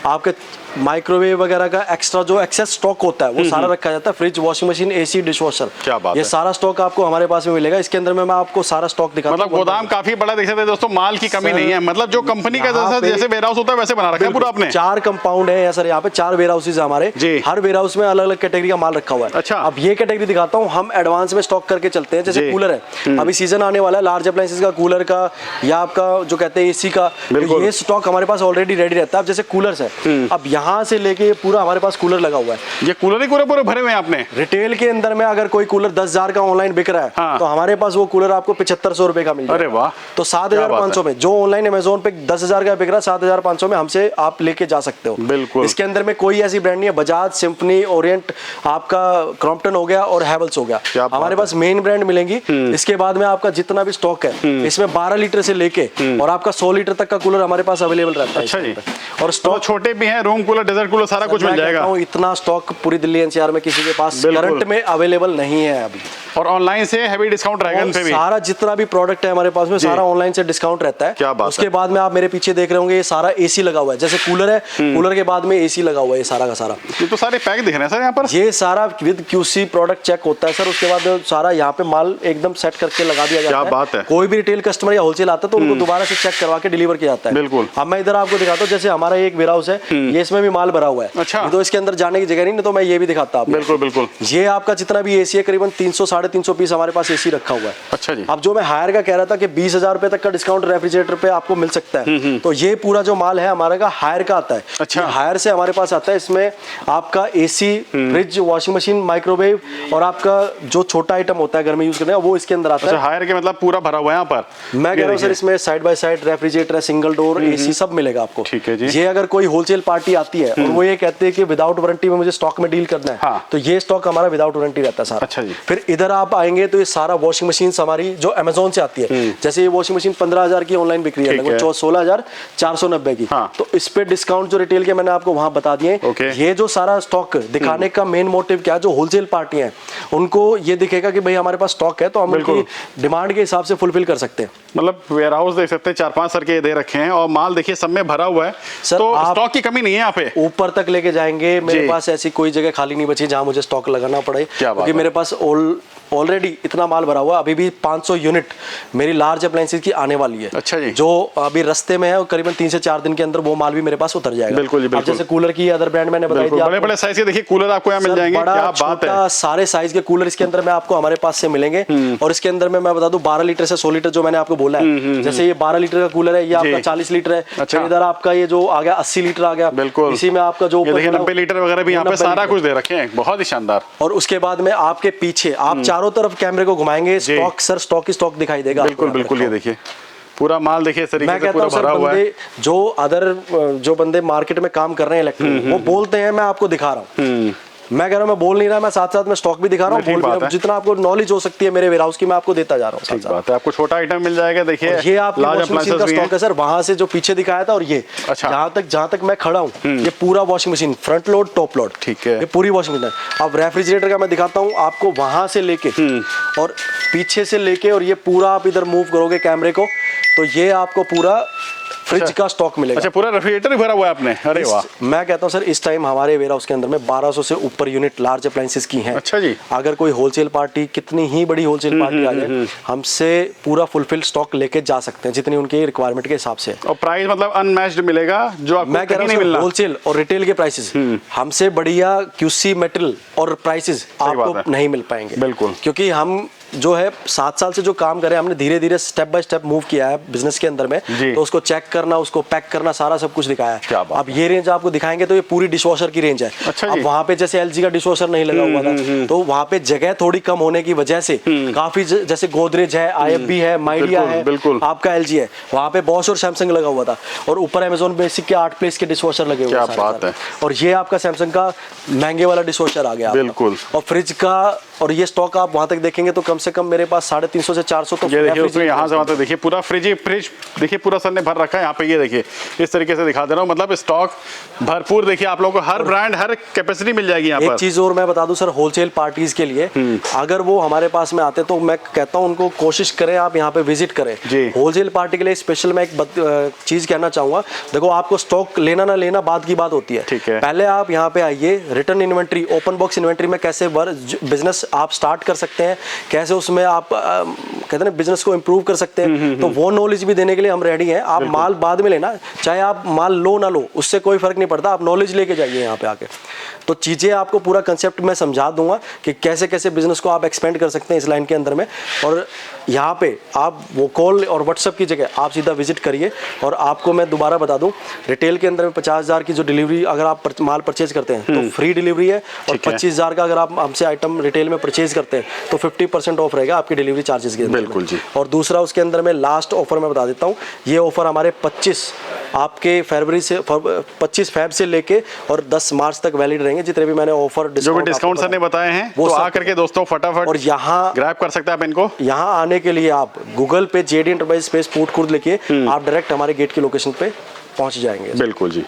A: आपके माइक्रोवेव वगैरह का एक्स्ट्रा जो एक्सेस स्टॉक होता है वो सारा रखा जाता है। Fridge, washing machine, AC, dishwasher,
B: क्या बात
A: ये
B: है।
A: सारा स्टॉक आपको हमारे पास में मिलेगा। इसके अंदर में मैं आपको सारा स्टॉक दिखाता हूं।
B: मतलब गोदाम काफी बड़ा देख सकते हैं दोस्तों, माल की कमी नहीं है। मतलब जो कंपनी का जैसे वेयर हाउस होता है वैसे बना रखा है पूरा आपने।
A: 4 कंपाउंड है सर, यहाँ पे 4 वेयर हाउसेज हमारे। हर वेयर हाउस में अलग अलग कैटेगरी का माल रखा हुआ है।
B: अच्छा।
A: अब ये कैटेगरी दिखाता हूँ, हम एडवांस में स्टॉक करके चलते हैं। जैसे कूलर है, अभी सीजन आने वाला है लार्ज अप्लायंसेस का, कूलर का या आपका जो कहते हैं AC का, ये स्टॉक हमारे पास ऑलरेडी रेडी रहता है। अब जैसे कूलर्स है, अब यहाँ से लेके पूरा हमारे पास कूलर लगा हुआ है।
B: ये कूलर ही पूरे भरे हुए हैं आपने।
A: रिटेल के अंदर में अगर कोई कूलर 10,000 का ऑनलाइन बिक रहा है,
B: हाँ।
A: तो हमारे पास वो कूलर आपको 7500 रुपए का मिल जाएगा।
B: अरे वाह,
A: तो 7,500 में जो ऑनलाइन अमेजोन पे 10,000 का बिक रहा है, 7,500 में हमसे आप लेके जा सकते हो।
B: बिल्कुल।
A: इसके अंदर में कोई ऐसी ब्रांड नहीं है, बजाज, सिम्फनी, ओरिएंट, आपका क्रॉम्पटन हो गया और हैवल्स हो गया, हमारे पास मेन ब्रांड मिलेंगी। इसके बाद में आपका जितना भी स्टॉक है इसमें 12 लीटर से लेके और आपका 100 लीटर तक का कूलर हमारे पास अवेलेबल रहता है।
B: अच्छा जी।
A: और स्टॉक
B: छोटे भी हैं, रूम कूलर, डेजर्ट कूलर, सारा कुछ मिल जाएगा।
A: इतना स्टॉक पूरी दिल्ली एनसीआर में किसी के पास करंट में अवेलेबल नहीं है अभी।
B: और ऑनलाइन से हैवी डिस्काउंट रहेगा इन पे भी।
A: सारा जितना भी प्रोडक्ट है हमारे पास में सारा ऑनलाइन से डिस्काउंट रहता है।
B: क्या बात
A: उसके बाद में आप मेरे पीछे देख रहे होंगे ये सारा एसी लगा हुआ है, जैसे कूलर है, कूलर के बाद में एसी लगा हुआ है, ये सारा का सारा।
B: ये तो सारे पैक दिख रहे हैं सर यहाँ पर।
A: ये सारा विद क्यूसी प्रोडक्ट चेक होता है सर, उसके बाद सारा यहाँ पे माल एकदम सेट करके लगा दिया जाता है।
B: क्या बात है।
A: कोई भी रिटेल कस्टमर या होलसेल आता है तो उनको दोबारा से चेक करवा के डिलीवर किया जाता है।
B: बिल्कुल।
A: अब मैं इधर आपको दिखाता हूँ, जैसे हमारा एक वेयर हाउस है, ये इसमें भी माल भरा हुआ है।
B: अच्छा।
A: तो इसके अंदर जाने की जगह नहीं, तो मैं ये भी दिखाता हूँ।
B: बिल्कुल बिल्कुल।
A: ये आपका जितना भी एसी है करीबन 300-350 पीस हमारे पास एसी रखा हुआ है।
B: अच्छा जी।
A: अब जो मैं हायर का कह रहा था कि 20,000 रुपए तक का डिस्काउंट रेफ्रिजरेटर पे आपको मिल सकता है, तो ये पूरा जो माल है हमारे का हायर का आता है।
B: अच्छा।
A: हायर से हमारे पास आता है, इसमें आपका AC, fridge, washing machine, microwave और आपका जो छोटा आइटम होता है घर में यूज करने का वो इसके अंदर आता है।
B: हायर के मतलब पूरा भरा हुआ है यहाँ पर।
A: मैं कह रहा हूँ सर इसमें side by side refrigerator, single door, AC सब मिलेगा आपको।
B: ठीक है जी।
A: ये अगर कोई होलसेल पार्टी आती है और वो ये कहते हैं कि विदाउट वारंटी में मुझे स्टॉक में डील करना है,
B: हाँ।
A: तो ये स्टॉक हमारा विदाउट वारंटी रहता है सारा।
B: अच्छा जी।
A: फिर इधर आप आएंगे तो ये सारा वॉशिंग मशीन हमारी जो अमेजोन से आती है, जैसे ये वॉशिंग मशीन 15,000 की ऑनलाइन बिक्री है, लगभग 16,490 की।
B: हाँ।
A: तो इस पे डिस्काउंट जो रिटेल के मैंने आपको वहां बता दिए। ये जो सारा स्टॉक दिखाने का मेन मोटिव क्या, जो होलसेल पार्टी है उनको ये दिखेगा कि भाई हमारे पास स्टॉक है तो हम उनकी डिमांड के हिसाब से फुलफिल कर सकते हैं।
B: मतलब वेयर हाउस देख सकते हैं, 4-5 सर के दे रखे हैं और माल देखिए सब में भरा हुआ है।
A: सर,
B: तो
A: आप
B: स्टॉक की कमी नहीं है यहाँ पे।
A: ऊपर तक लेके जाएंगे, मेरे पास ऐसी कोई जगह खाली नहीं बची जहां मुझे स्टॉक लगाना पड़े, क्योंकि मेरे पास ऑलरेडी इतना माल भरा हुआ। अभी भी 500 यूनिट मेरी लार्ज अप्लायंसेस की आने वाली है।
B: अच्छा जी।
A: जो अभी रास्ते में है, करीबन 3 से 4 दिन के अंदर वो माल भी मेरे पास उतर जाएगा।
B: बिल्कुल जी, बिल्कुल।
A: जैसे कूलर की अदर ब्रांड मैंने बताई थी,
B: बड़े बड़े साइज के देखिए कूलर आपको यहाँ मिल जाएंगे। क्या बात है।
A: सारे साइज के कूलर इसके अंदर में आपको हमारे पास से मिलेंगे। और इसके अंदर में मैं बता दूं 12 लीटर से 100 लीटर जो मैंने आपको बोला है, जैसे ये 12 लीटर का कूलर है, ये आपका 40 लीटर है।
B: अच्छा।
A: इधर आपका ये जो आ गया 80 लीटर आ गया।
B: बिल्कुल।
A: इसी में आपका जो
B: 90 लीटर वगैरह भी यहाँ पे सारा कुछ दे रखे हैं, बहुत ही शानदार।
A: और उसके बाद में आपके पीछे आप चारों तरफ कैमरे को घुमाएंगे, स्टॉक सर स्टॉक ही स्टॉक दिखाई देगा।
B: बिल्कुल बिल्कुल। ये देखिए पूरा माल देखिए इस तरीके से पूरा भरा हुआ है।
A: जो बंदे मार्केट में काम कर रहे हैं इलेक्ट्रिक, वो बोलते हैं मैं आपको दिखा रहा हूँ। मैं कह रहा हूँ मैं बोल नहीं रहा, मैं साथ साथ में स्टॉक भी दिखा रहा हूँ। जितना आपको नॉलेज हो सकती है मेरे वेयर हाउस की, मैं आपको देता जा रहा हूँ।
B: ठीक बात है। आपको छोटा आइटम मिल जाएगा। देखिए
A: ये आपकी वॉशिंग मशीन का स्टॉक है सर, वहां से जो पीछे दिखाया था, और ये
B: अच्छा।
A: जहाँ तक मैं खड़ा हूँ, ये पूरा washing machine front load top load.
B: ठीक है।
A: ये पूरी वॉशिंग मशीन है। अब रेफ्रिजरेटर का मैं दिखाता हूँ आपको, वहां से लेके और पीछे से लेके, और ये पूरा आप इधर मूव करोगे कैमरे को तो ये आपको पूरा फ्रिज का स्टॉक मिलेगा।
B: अच्छा, पूरा रेफ्रिजरेटर ही भरा हुआ है आपने। अरे वाह।
A: मैं कहता हूँ सर इस टाइम हमारे वेयर हाउस के अंदर में 1200 से ऊपर यूनिट लार्ज अप्लायंसेस की हैं।
B: अच्छा जी।
A: अगर कोई होलसेल पार्टी, कितनी ही बड़ी होलसेल पार्टी आ जाए, हमसे पूरा फुलफिल स्टॉक लेके जा सकते हैं जितनी उनकी रिक्वायरमेंट के हिसाब से।
B: और प्राइस मतलब अनमैच्ड मिलेगा, जो आपको
A: मैं कह रहा हूँ होलसेल और रिटेल के प्राइसेस हमसे बढ़िया क्यूसी मेटल और प्राइसेस आपको नहीं मिल पाएंगे।
B: बिल्कुल।
A: क्योंकि हम जो है 7 साल से जो काम करें, हमने धीरे धीरे स्टेप बाय स्टेप मूव किया है बिजनेस के अंदर में, तो उसको चेक करना, उसको पैक करना, सारा सब कुछ दिखाया है। अब ये रेंज आपको दिखाएंगे तो ये पूरी डिशवॉशर की रेंज है।
B: अच्छा।
A: अब वहाँ पे जैसे एलजी का डिशवॉशर नहीं लगा हुआ था, तो वहाँ पे जगह थोड़ी कम होने की वजह से काफी, जैसे गोदरेज है, IFB है, माइडिया है, आपका LG है, वहाँ पे बॉश और सैमसंग लगा हुआ था। और ऊपर अमेजोन बेसिक के 8 प्लेस के डिशवॉशर लगे हुए हैं। और ये आपका सैमसंग का महंगे वाला डिशवॉशर आ गया।
B: बिल्कुल।
A: और फ्रिज का, और ये स्टॉक आप वहां तक देखेंगे तो कम से कम मेरे पास 350 से 400 तो
B: ये देखिए उसमें यहाँ से वहाँ तक देखिए पूरा फ्रिज देखिए पूरा सर ने भर रखा है यहाँ पे। ये देखिए इस तरीके से दिखा दे रहा हूँ, मतलब स्टॉक भरपूर। देखिए आप लोगों को हर ब्रांड, हर कैपेसिटी मिल जाएगी यहाँ पर।
A: एक चीज और मैं बता दूं सर, होलसेल पार्टीज के लिए अगर वो हमारे पास में आते तो मैं कहता हूँ उनको कोशिश करें आप यहाँ पे विजिट करें। होलसेल पार्टी के लिए स्पेशल मैं एक चीज कहना चाहूंगा, देखो आपको स्टॉक लेना ना लेना बाद की बात होती है। पहले आप यहाँ पे आइए, return inventory, open box inventory में कैसे बिजनेस आप स्टार्ट कर सकते हैं, कैसे उसमें आप कहते हैं ना बिजनेस को इम्प्रूव कर सकते हैं, तो वो नॉलेज भी देने के लिए हम रेडी हैं। आप माल बाद में लेना, चाहे आप माल लो ना लो, उससे कोई फर्क नहीं पड़ता, आप नॉलेज लेके जाइए यहाँ पे आके। तो चीज़ें आपको पूरा कंसेप्ट मैं समझा दूंगा कि कैसे कैसे बिजनेस को आप एक्सपेंड कर सकते हैं इस लाइन के अंदर में। और यहाँ पे आप वो कॉल और व्हाट्सअप की जगह आप सीधा विजिट करिए। और आपको मैं दोबारा बता दूं, रिटेल के अंदर में 50,000 की जो डिलीवरी अगर आप माल परचेज करते हैं तो फ्री डिलीवरी है, और 25,000 का अगर आप हमसे आइटम रिटेल में परचेज करते हैं तो 50% ऑफ रहेगा आपकी डिलीवरी चार्जेस के अंदर।
B: बिल्कुल जी।
A: और दूसरा उसके अंदर में लास्ट ऑफर मैं बता देता हूँ, ये ऑफर हमारे 25 आपके फरवरी से 25 फेब से लेके और 10 मार्च तक वैलिड रहेंगे। जितने भी मैंने ऑफर
B: जो भी डिस्काउंट सर ने बताए हैं वो आकर के दोस्तों फटाफट
A: और यहाँ
B: ग्रैब कर सकते हैं आप इनको।
A: यहाँ आने के लिए आप गूगल पे JD enterprise space food Khurd लिखिए, आप डायरेक्ट हमारे गेट की लोकेशन पे पहुंच जाएंगे।
B: बिल्कुल जी।